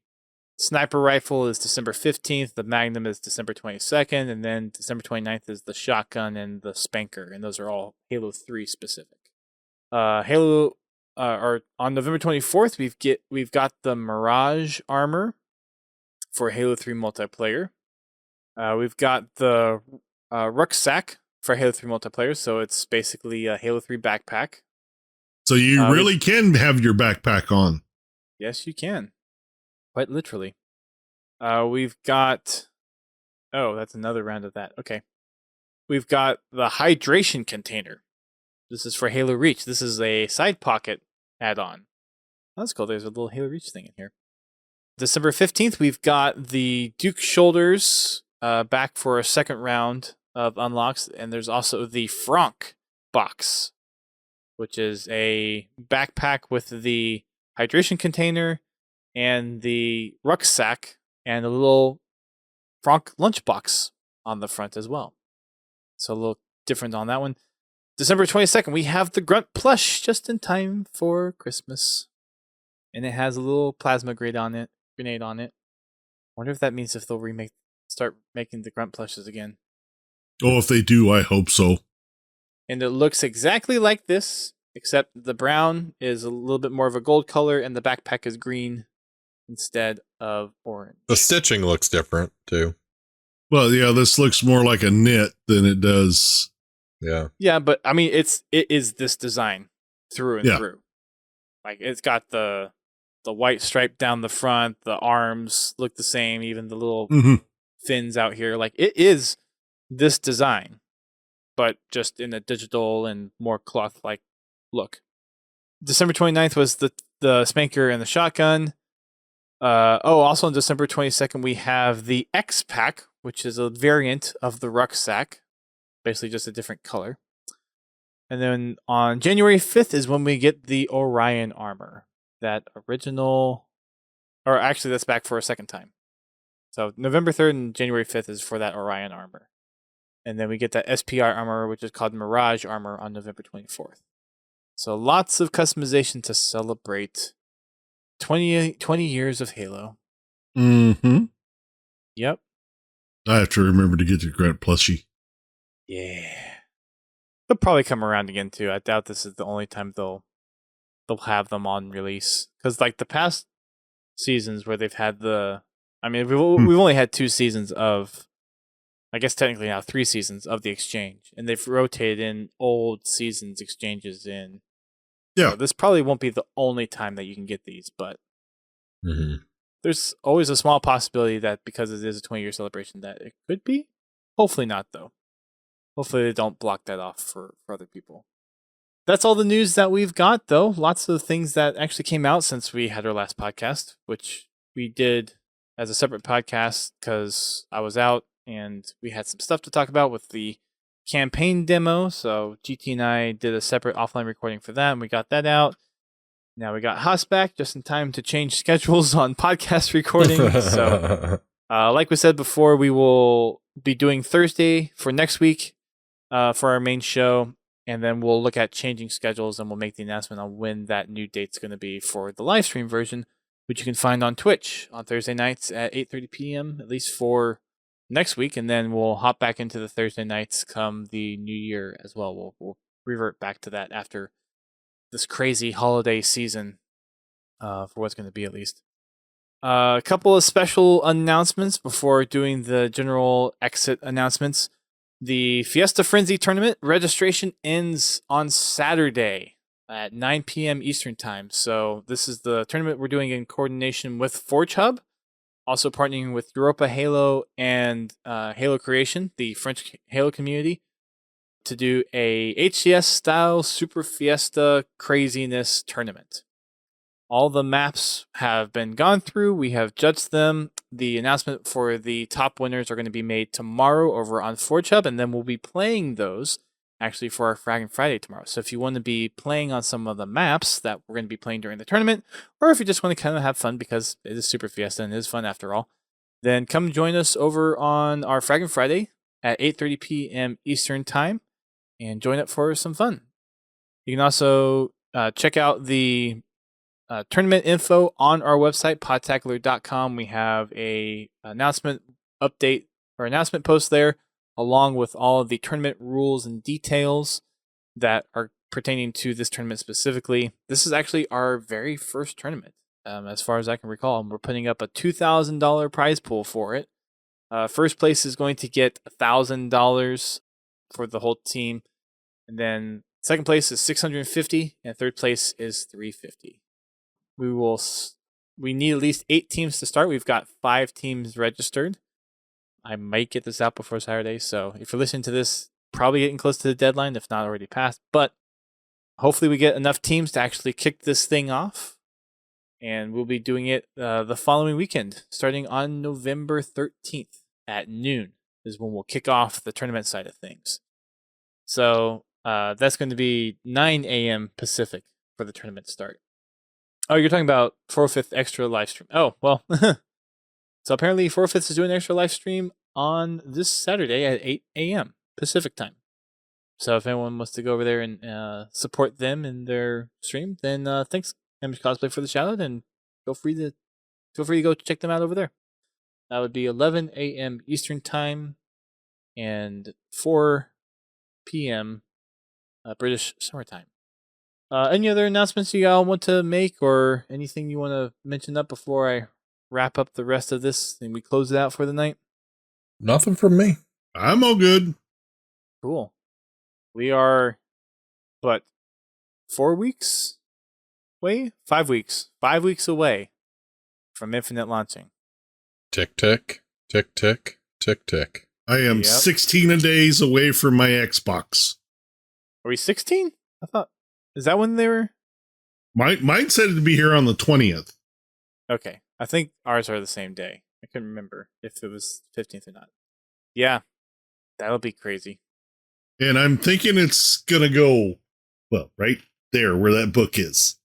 sniper rifle is December 15th. The Magnum is December 22nd. And then December 29th is the shotgun and the Spanker. And those are all Halo 3 specific. Or on November 24th, we've got the Mirage armor for Halo 3 multiplayer. We've got the rucksack for Halo 3 multiplayer, so it's basically a Halo 3 backpack. So you really can have your backpack on. Yes, you can. Quite literally. We've got... Oh, that's another round of that. Okay. We've got the hydration container. This is for Halo Reach. This is a side pocket add-on. That's cool. There's a little Halo Reach thing in here. December 15th, we've got the Duke shoulders back for a second round of unlocks. And there's also the Franck box, which is a backpack with the hydration container and the rucksack and a little Franck lunchbox on the front as well. So a little different on that one. December 22nd, we have the Grunt plush just in time for Christmas. And it has a little plasma grenade on it. Wonder if that means if they'll start making the Grunt plushes again. Oh, if they do, I hope so. And it looks exactly like this, except the brown is a little bit more of a gold color and the backpack is green instead of orange. The stitching looks different too. Well, yeah, this looks more like a knit than it does. Yeah. Yeah, but I mean, it is this design through and through. Like it's got the white stripe down the front, the arms look the same, even the little fins out here. Like it is this design, but just in a digital and more cloth-like look. December 29th was the Spanker and the shotgun. Also on December 22nd, we have the X-Pack, which is a variant of the rucksack, basically just a different color. And then on January 5th is when we get the Orion armor, that original Or actually, that's back for a second time. So November 3rd and January 5th is for that Orion armor. And then we get that SPR armor, which is called Mirage armor, on November 24th. So lots of customization to celebrate 20 years of Halo. Mm-hmm. Yep. I have to remember to get the Grant plushie. Yeah. They'll probably come around again too. I doubt this is the only time they'll have them on release. Because like the past seasons where they've had we've only had 2 seasons of, I guess technically now 3 seasons of the exchange, and they've rotated in old seasons exchanges in. Yeah. So this probably won't be the only time that you can get these, but there's always a small possibility that because it is a 20-year celebration that it could be. Hopefully not, though. Hopefully they don't block that off for other people. That's all the news that we've got, though. Lots of things that actually came out since we had our last podcast, which we did as a separate podcast because I was out and we had some stuff to talk about with the campaign demo. So GT and I did a separate offline recording for that, and we got that out. Now we got Haas back just in time to change schedules on podcast recording. So, like we said before, we will be doing Thursday for next week for our main show, and then we'll look at changing schedules and we'll make the announcement on when that new date's going to be for the live stream version, which you can find on Twitch on Thursday nights at 8:30 p.m., at least for next week, and then we'll hop back into the Thursday nights come the new year as well. We'll revert back to that after this crazy holiday season for what's going to be, at least. A couple of special announcements before doing the general exit announcements. The Fiesta Frenzy Tournament registration ends on Saturday at 9 p.m. Eastern Time. So this is the tournament we're doing in coordination with Forge Hub, also partnering with Europa Halo and Halo Creation, the French Halo community, to do a HCS-style Super Fiesta craziness tournament. All the maps have been gone through. We have judged them. The announcement for the top winners are going to be made tomorrow over on Forge Hub, and then we'll be playing those actually for our Fragging Friday tomorrow. So if you want to be playing on some of the maps that we're going to be playing during the tournament, or if you just want to kind of have fun because it is Super Fiesta and it is fun after all, then come join us over on our Fragging Friday at 8:30 p.m. Eastern Time and join up for some fun. You can also check out the tournament info on our website, podtacular.com. We have a announcement update or announcement post there, along with all of the tournament rules and details that are pertaining to this tournament specifically. This is actually our very first tournament, as far as I can recall, and we're putting up a $2,000 prize pool for it. First place is going to get $1,000 for the whole team, and then second place is $650, and third place is $350. We need at least 8 teams to start. We've got 5 teams registered. I might get this out before Saturday, so if you're listening to this, probably getting close to the deadline, if not already passed. But hopefully we get enough teams to actually kick this thing off, and we'll be doing it the following weekend, starting on November 13th at noon is when we'll kick off the tournament side of things. So that's going to be 9 a.m. Pacific for the tournament start. Oh, you're talking about 4/5 extra live stream. Oh, well. So apparently 4/5 is doing an extra live stream on this Saturday at 8 a.m. Pacific time. So if anyone wants to go over there and support them in their stream, then thanks, Image Cosplay, for the shout out, and feel free to go check them out over there. That would be 11 a.m. Eastern time and 4 p.m. British summertime. Any other announcements you all want to make, or anything you want to mention up before I wrap up the rest of this and we close it out for the night? Nothing from me. I'm all good. Cool. We are, 4 weeks away? 5 weeks. 5 weeks away from Infinite launching. Tick, tick, tick, tick, tick, tick. I am 16 days away from my Xbox. Are we 16? I thought, is that when they were? Mine said it to be here on the 20th. Okay. I think ours are the same day. I couldn't remember if it was 15th or not. Yeah. That'll be crazy. And I'm thinking it's going to go, well, right there where that book is.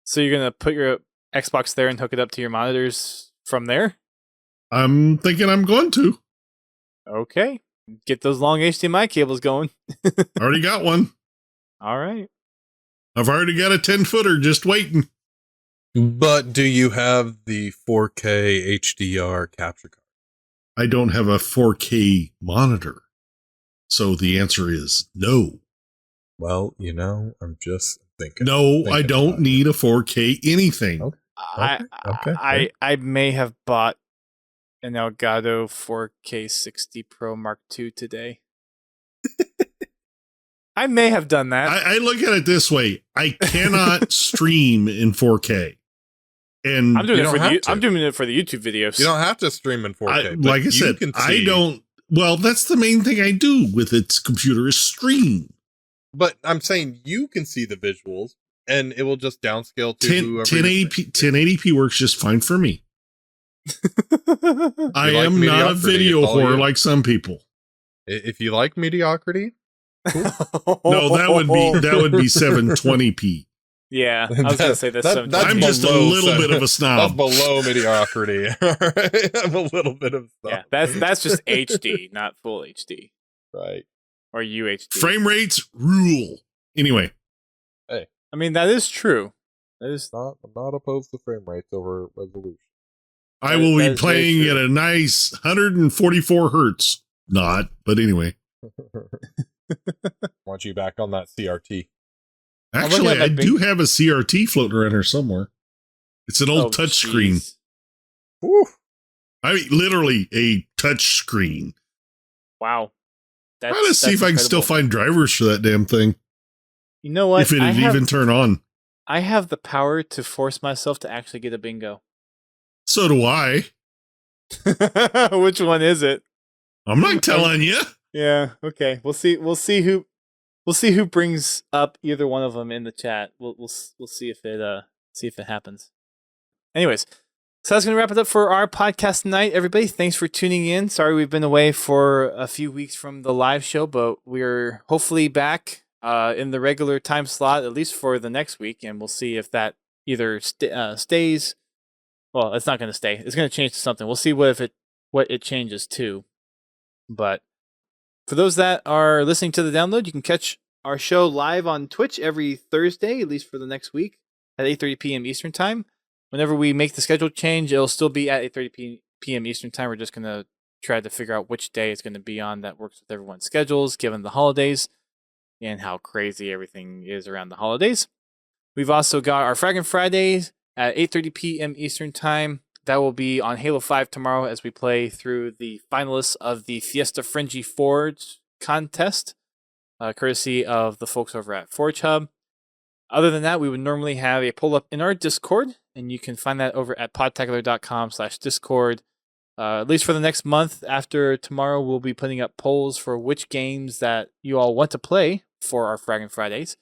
So you're going to put your Xbox there and hook it up to your monitors from there? I'm thinking I'm going to. Okay. Get those long HDMI cables going. Already got one. All right. I've already got a 10-footer just waiting. But do you have the 4K HDR capture card? I don't have a 4K monitor. So the answer is no. Well, I'm just thinking. No, I don't need a 4K anything. Okay. I may have bought an Elgato 4K 60 Pro Mark II today. I may have done that. I look at it this way. I cannot stream in 4K. And I'm doing it for the YouTube videos. You don't have to stream in 4K. Like I said, I don't. Well, that's the main thing I do with its computer is stream. But I'm saying you can see the visuals, and it will just downscale to 1080p works just fine for me. I am not a video whore like some people. If you like mediocrity, cool. No, that would be 720p. Yeah, I was gonna say that's I'm just a little bit of a snob. That's below mediocrity. Right? I'm a little bit of a snob. Yeah, that's just HD, not full HD. Right. Or UHD. Frame rates rule. Anyway. Hey. I mean, that is true. I'm not opposed to frame rates over resolution. I will be playing at a nice 144 hertz. Not, but anyway. Want you back on that CRT. Actually, I do have a CRT floating around here somewhere. It's an old touch screen. I mean, literally a touch screen. Wow. Try to see if I can still find drivers for that damn thing. You know what? If it'd even turn on. I have the power to force myself to actually get a bingo. So do I. Which one is it? I'm not telling you. Yeah. Okay. We'll see who brings up either one of them in the chat. We'll see if it happens. Anyways, so that's gonna wrap it up for our podcast tonight. Everybody, thanks for tuning in. Sorry we've been away for a few weeks from the live show, but we're hopefully back in the regular time slot at least for the next week, and we'll see if that either stays. Well, it's not going to stay. It's going to change to something. We'll see what it changes to. But for those that are listening to the download, you can catch our show live on Twitch every Thursday, at least for the next week, at 8:30 p.m. Eastern Time. Whenever we make the schedule change, it'll still be at 8:30 p.m. Eastern Time. We're just going to try to figure out which day it's going to be on that works with everyone's schedules, given the holidays and how crazy everything is around the holidays. We've also got our Fraggin' Fridays at 8:30 p.m. Eastern Time. That will be on Halo 5 tomorrow as we play through the finalists of the Fiesta Frenzy Tournament contest, courtesy of the folks over at Forge Hub. Other than that, we would normally have a poll up in our Discord, and you can find that over at podtacular.com/Discord. At least for the next month after tomorrow, we'll be putting up polls for which games that you all want to play for our Fraggin' Fridays.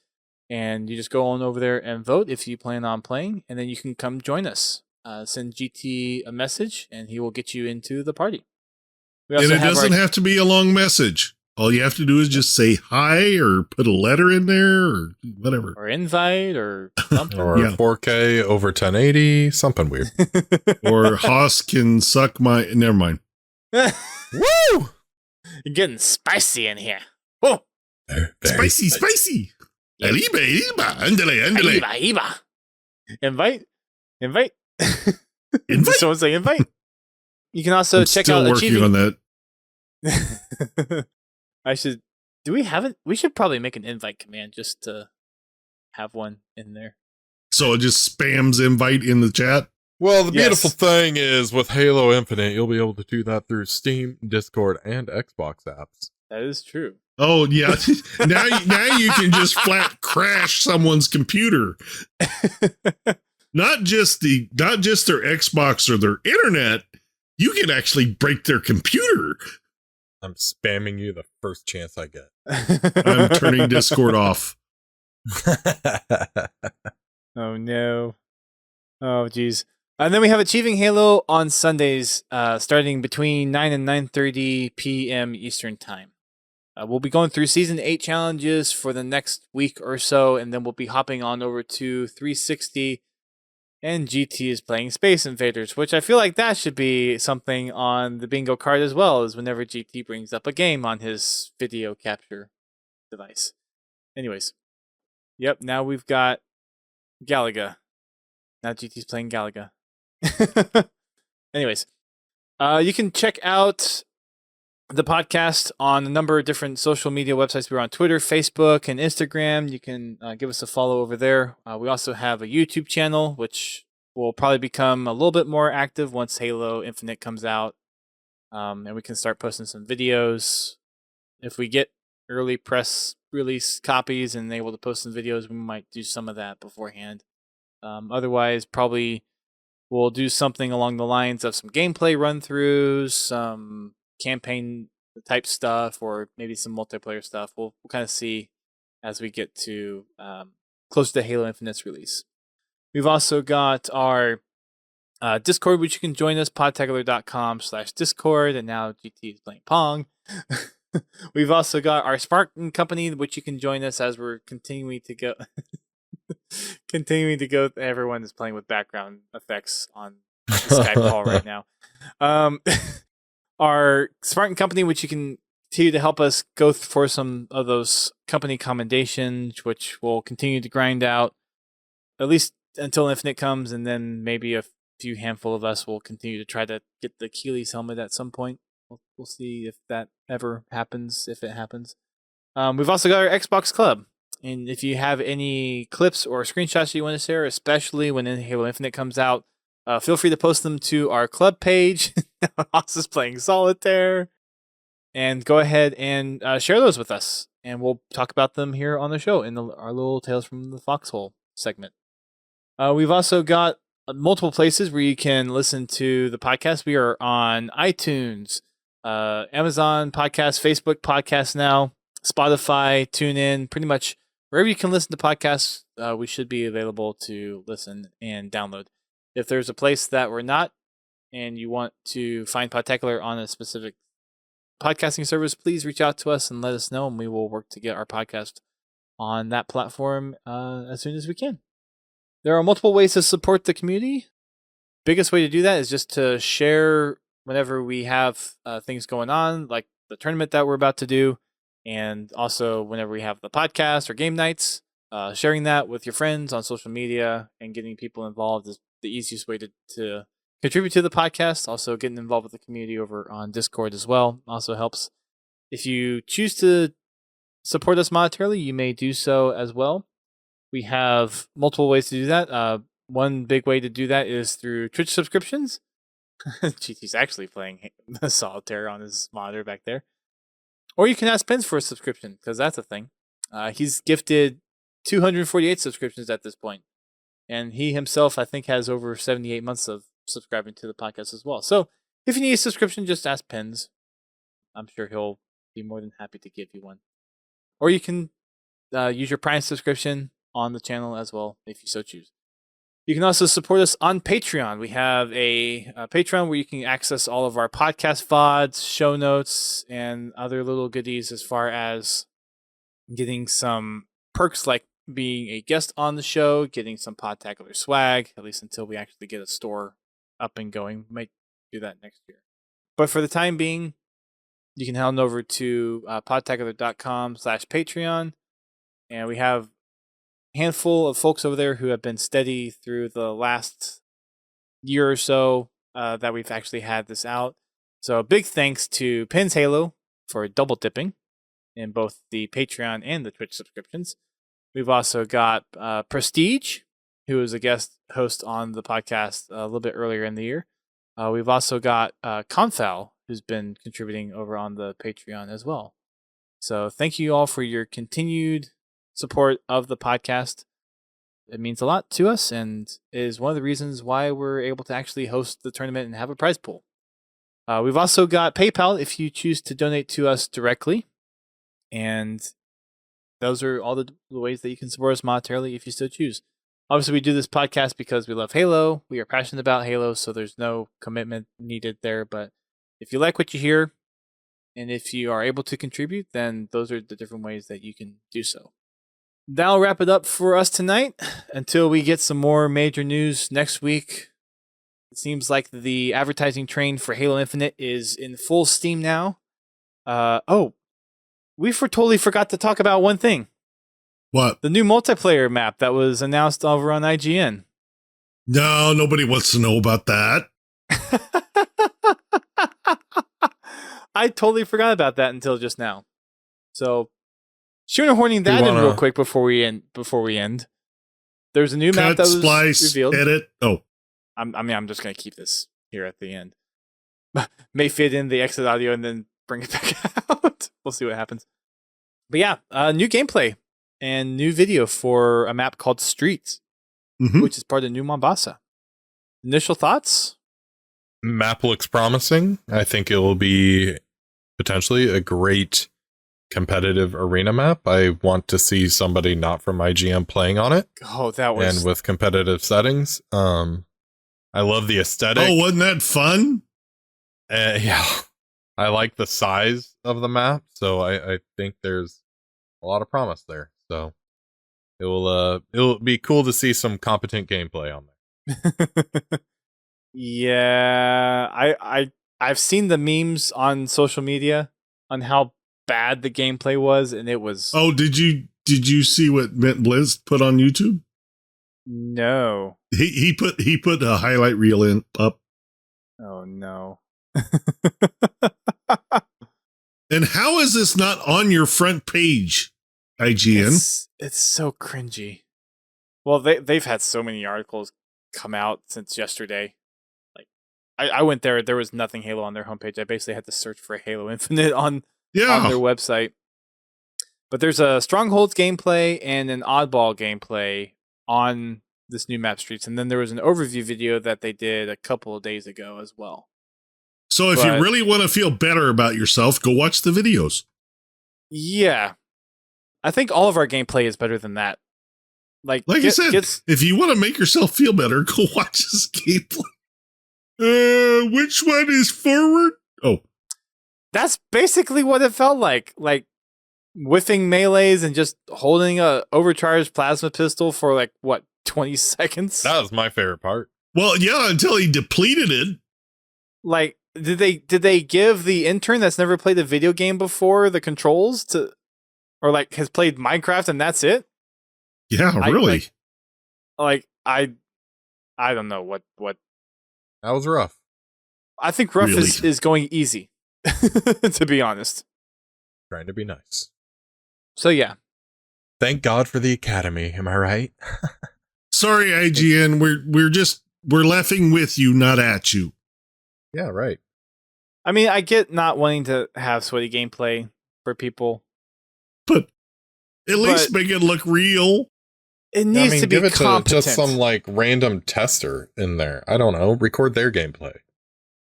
And you just go on over there and vote if you plan on playing, and then you can come join us. Send GT a message, and he will get you into the party. And it doesn't have to be a long message. All you have to do is just say hi or put a letter in there or whatever. Or invite or something. Or 4K over 1080, something weird. Or Haas can suck my... Never mind. Woo! You're getting spicy in here. Whoa! Spicy. Arriba. Andale. Invite. Invite? Someone say invite. You can also check still out working on that. Do we have it? We should probably make an invite command just to have one in there. So it just spams invite in the chat? Well, the beautiful thing is with Halo Infinite, you'll be able to do that through Steam, Discord, and Xbox apps. That is true. Oh, yeah. now you can just flat crash someone's computer. Not just their Xbox or their internet. You can actually break their computer. I'm spamming you the first chance I get. I'm turning Discord off. Oh, no. Oh, geez. And then we have Achieving Halo on Sundays, starting between 9 and 9:30 p.m. Eastern Time. We'll be going through Season 8 challenges for the next week or so, and then we'll be hopping on over to 360 And GT is playing Space Invaders, which I feel like that should be something on the bingo card as well, as whenever GT brings up a game on his video capture device. Anyways, yep, now we've got Galaga. Now GT's playing Galaga. Anyways, you can check out the podcast on a number of different social media websites. We're on Twitter, Facebook, and Instagram. You can give us a follow over there. We also have a YouTube channel, which will probably become a little bit more active once Halo Infinite comes out. And we can start posting some videos. If we get early press release copies and able to post some videos, we might do some of that beforehand. Otherwise, probably we'll do something along the lines of some gameplay run-throughs, some campaign type stuff, or maybe some multiplayer stuff. We'll kind of see as we get to closer to Halo Infinite's release. We've also got our Discord, which you can join us, podtacular.com/Discord, and now GT is playing Pong. We've also got our Spartan Company, which you can join us as we're continuing to go. Everyone is playing with background effects on the Skype call right now. Our Spartan Company, which you can continue to help us go for some of those company commendations, which will continue to grind out at least until Infinite comes, and then maybe a few handful of us will continue to try to get the Keeley's helmet at some point. We'll see if that ever happens, if it happens. We've also got our Xbox Club, and if you have any clips or screenshots you want to share, especially when Halo Infinite comes out, feel free to post them to our club page. Haas is playing Solitaire. And go ahead and share those with us. And we'll talk about them here on the show in our little Tales from the Foxhole segment. We've also got multiple places where you can listen to the podcast. We are on iTunes, Amazon Podcast, Facebook Podcast now, Spotify, TuneIn, pretty much wherever you can listen to podcasts, we should be available to listen and download. If there's a place that we're not and you want to find Podtacular on a specific podcasting service, please reach out to us and let us know, and we will work to get our podcast on that platform as soon as we can. There are multiple ways to support the community. Biggest way to do that is just to share whenever we have things going on, like the tournament that we're about to do, and also whenever we have the podcast or game nights. Sharing that with your friends on social media and getting people involved is the easiest way to contribute to the podcast. Also, getting involved with the community over on Discord as well also helps. If you choose to support us monetarily, you may do so as well. We have multiple ways to do that. One big way to do that is through Twitch subscriptions. GT's actually playing Solitaire on his monitor back there. Or you can ask Pins for a subscription, because that's a thing. He's gifted 248 subscriptions at this point. And he himself, I think, has over 78 months of subscribing to the podcast as well. So if you need a subscription, just ask Pins. I'm sure he'll be more than happy to give you one. Or you can use your Prime subscription on the channel as well, if you so choose. You can also support us on Patreon. We have a Patreon where you can access all of our podcast VODs, show notes, and other little goodies as far as getting some perks like being a guest on the show, getting some Podtacular swag, at least until we actually get a store up and going. We might do that next year. But for the time being, you can head on over to podtacular.com/Patreon, and we have a handful of folks over there who have been steady through the last year or so that we've actually had this out. So big thanks to Pins Halo for double dipping in both the Patreon and the Twitch subscriptions. We've also got Prestige, who is a guest host on the podcast a little bit earlier in the year. We've also got Confal, who's been contributing over on the Patreon as well. So thank you all for your continued support of the podcast. It means a lot to us and is one of the reasons why we're able to actually host the tournament and have a prize pool. We've also got PayPal if you choose to donate to us directly. And those are all the ways that you can support us monetarily if you so choose. Obviously, we do this podcast because we love Halo. We are passionate about Halo, so there's no commitment needed there. But if you like what you hear, and if you are able to contribute, then those are the different ways that you can do so. that'll wrap it up for us tonight until we get some more major news next week. It seems like the advertising train for Halo Infinite is in full steam now. We totally forgot to talk about one thing. What? The new multiplayer map that was announced over on IGN. No, nobody wants to know about that. I totally forgot about that until just now. So, shoehorning that in real quick before we end. There's a new map that was revealed. Edit. Oh, I'm just gonna keep this here at the end. May fit in the exit audio and then bring it back out. We'll see what happens. But yeah, new gameplay and new video for a map called Streets, which is part of New Mombasa. Initial thoughts? Map looks promising. I think it will be potentially a great competitive arena map. I want to see somebody not from IGN playing on it. Oh, that was... And with competitive settings. I love the aesthetic. Oh, wasn't that fun? Yeah. I like the size of the map, so I think there's a lot of promise there. So it'll be cool to see some competent gameplay on there. Yeah, I've seen the memes on social media on how bad the gameplay was, and it was... Oh, did you see what Mint Blizz put on YouTube? No. He put a highlight reel up. Oh no. And how is this not on your front page, IGN? It's so cringy. Well, they've had so many articles come out since yesterday. Like, I went there was nothing Halo on their homepage. I basically had to search for Halo Infinite on their website. But there's a Strongholds gameplay and an Oddball gameplay on this new map Streets, and then there was an overview video that they did a couple of days ago as well. So if you really want to feel better about yourself, go watch the videos. Yeah. I think all of our gameplay is better than that. Like I said, if you want to make yourself feel better, go watch this gameplay. Which one is forward? Oh. That's basically what it felt like. Like whiffing melees and just holding a overcharged plasma pistol for 20 seconds. That was my favorite part. Well, yeah, until he depleted it. Like, did they give the intern that's never played a video game before the controls to, or has played Minecraft and that's it? Yeah, really. I don't know what. That was rough. I think rough Really? is going easy, to be honest. Trying to be nice. So yeah. Thank God for the Academy. Am I right? Sorry, IGN. We're laughing with you, not at you. Yeah, right. I mean, I get not wanting to have sweaty gameplay for people, but at least make it look real. It needs to be give it competent. To just some random tester in there. I don't know. Record their gameplay.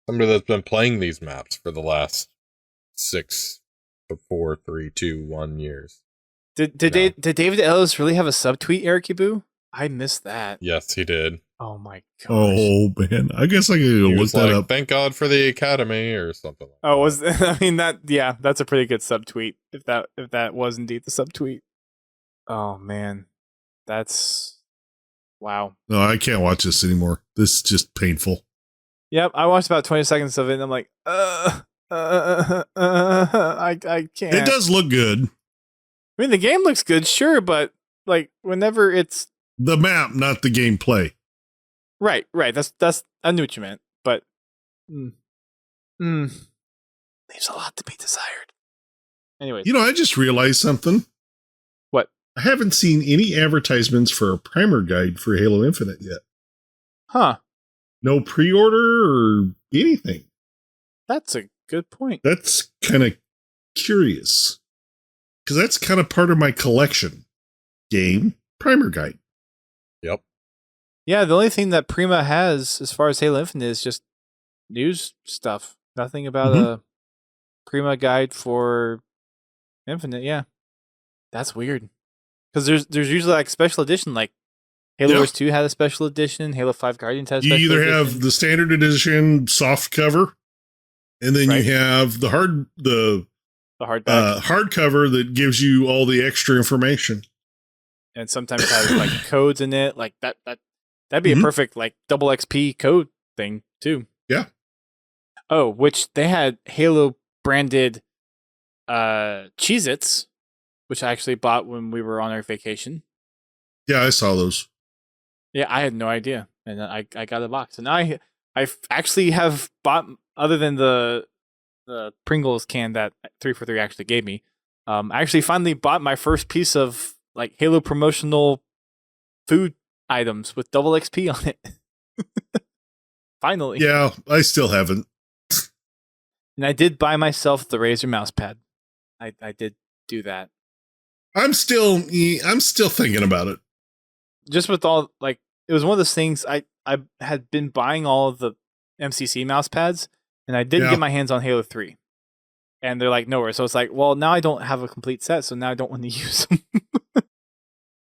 Somebody that's been playing these maps for the last 6, 4, 3, 2, 1 years. Did David Ellis really have a subtweet, Eric Boo? I missed that. Yes, he did. Oh my gosh. Oh man, I guess I could look that up. Thank God for the Academy or something. That's a pretty good subtweet. If that was indeed the subtweet. Oh man, that's wow. No, I can't watch this anymore. This is just painful. Yep, I watched about 20 seconds of it, and I'm like, I can't. It does look good. I mean, the game looks good, sure, but whenever it's the map, not the gameplay. Right. That's I knew what you meant, but leaves a lot to be desired. Anyway, I just realized something. What? I haven't seen any advertisements for a primer guide for Halo Infinite yet. Huh? No pre-order or anything. That's a good point. That's kind of curious. Because that's kind of part of my collection. Game primer guide. Yep. Yeah, the only thing that Prima has as far as Halo Infinite is just news stuff. Nothing about a Prima guide for Infinite. Yeah, that's weird. Because there's usually special edition, like Halo Wars 2 had a special edition. Halo 5 Guardians has a special edition. You either have the standard edition soft cover, and then you have the hardback hardcover that gives you all the extra information. and sometimes has like codes in it. Like that'd be a perfect like double XP code thing too. Yeah. Oh, which they had Halo branded Cheez-Its, which I actually bought when we were on our vacation. Yeah, I saw those. Yeah, I had no idea, and I got a box, and I actually have bought, other than the Pringles can that 343 actually gave me. I actually finally bought my first piece of like Halo promotional food items with double XP on it. Finally. Yeah, I still haven't. And I did buy myself the Razer mouse pad. I did do that. I'm still thinking about it. Just with all, like, it was one of those things, I had been buying all of the MCC mouse pads, and I didn't get my hands on Halo 3. And they're like, nowhere. So it's like, well, now I don't have a complete set, so now I don't want to use them.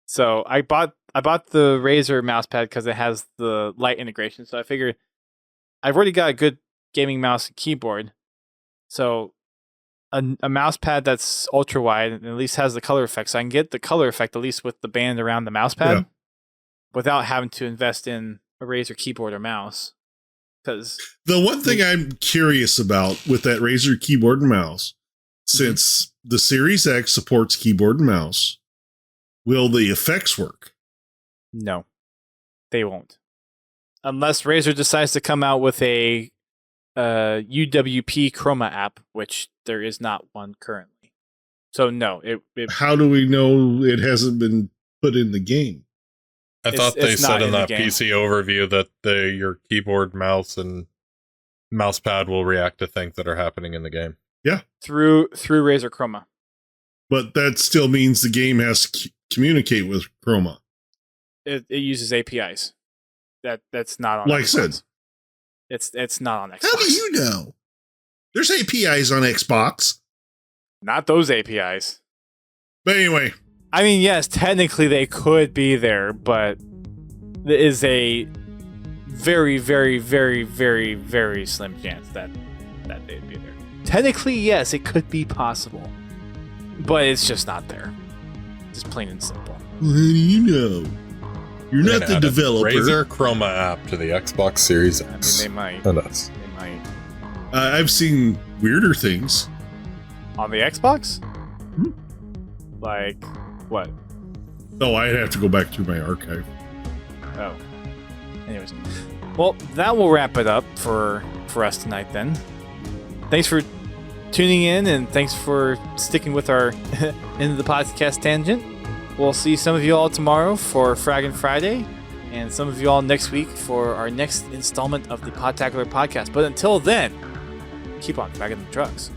So I bought the Razer mouse pad because it has the light integration. So I figured I've already got a good gaming mouse and keyboard. So a mouse pad that's ultra wide and at least has the color effect. So I can get the color effect at least with the band around the mouse pad without having to invest in a Razer keyboard or mouse. Because the one thing I'm curious about with that Razer keyboard and mouse, since the Series X supports keyboard and mouse, will the effects work? No, they won't. Unless Razer decides to come out with a UWP Chroma app, which there is not one currently. So no, it how do we know it hasn't been put in the game? I thought they said in that PC overview that your keyboard, mouse, and mouse pad will react to things that are happening in the game. Yeah, through Razer Chroma. But that still means the game has to communicate with Chroma. It uses APIs. That's not on. Like Xbox. I said, it's not on Xbox. How do you know? There's APIs on Xbox. Not those APIs. But anyway. I mean, yes, technically they could be there, but there is a very, very, very, very, very slim chance that they'd be there. Technically, yes, it could be possible, but it's just not there. Just plain and simple. Well, how do you know? You're not the developer. Razer Chroma app to the Xbox Series X. I mean, they might. And us. They might. I've seen weirder things On the Xbox? Like what? Oh, I'd have to go back through my archive. Oh. Anyways. Well, that will wrap it up for us tonight then. Thanks for tuning in, and thanks for sticking with our Into the Podcast tangent. We'll see some of you all tomorrow for Fraggin' Friday, and some of you all next week for our next installment of the Podtacular podcast. But until then, keep on fragging the trucks.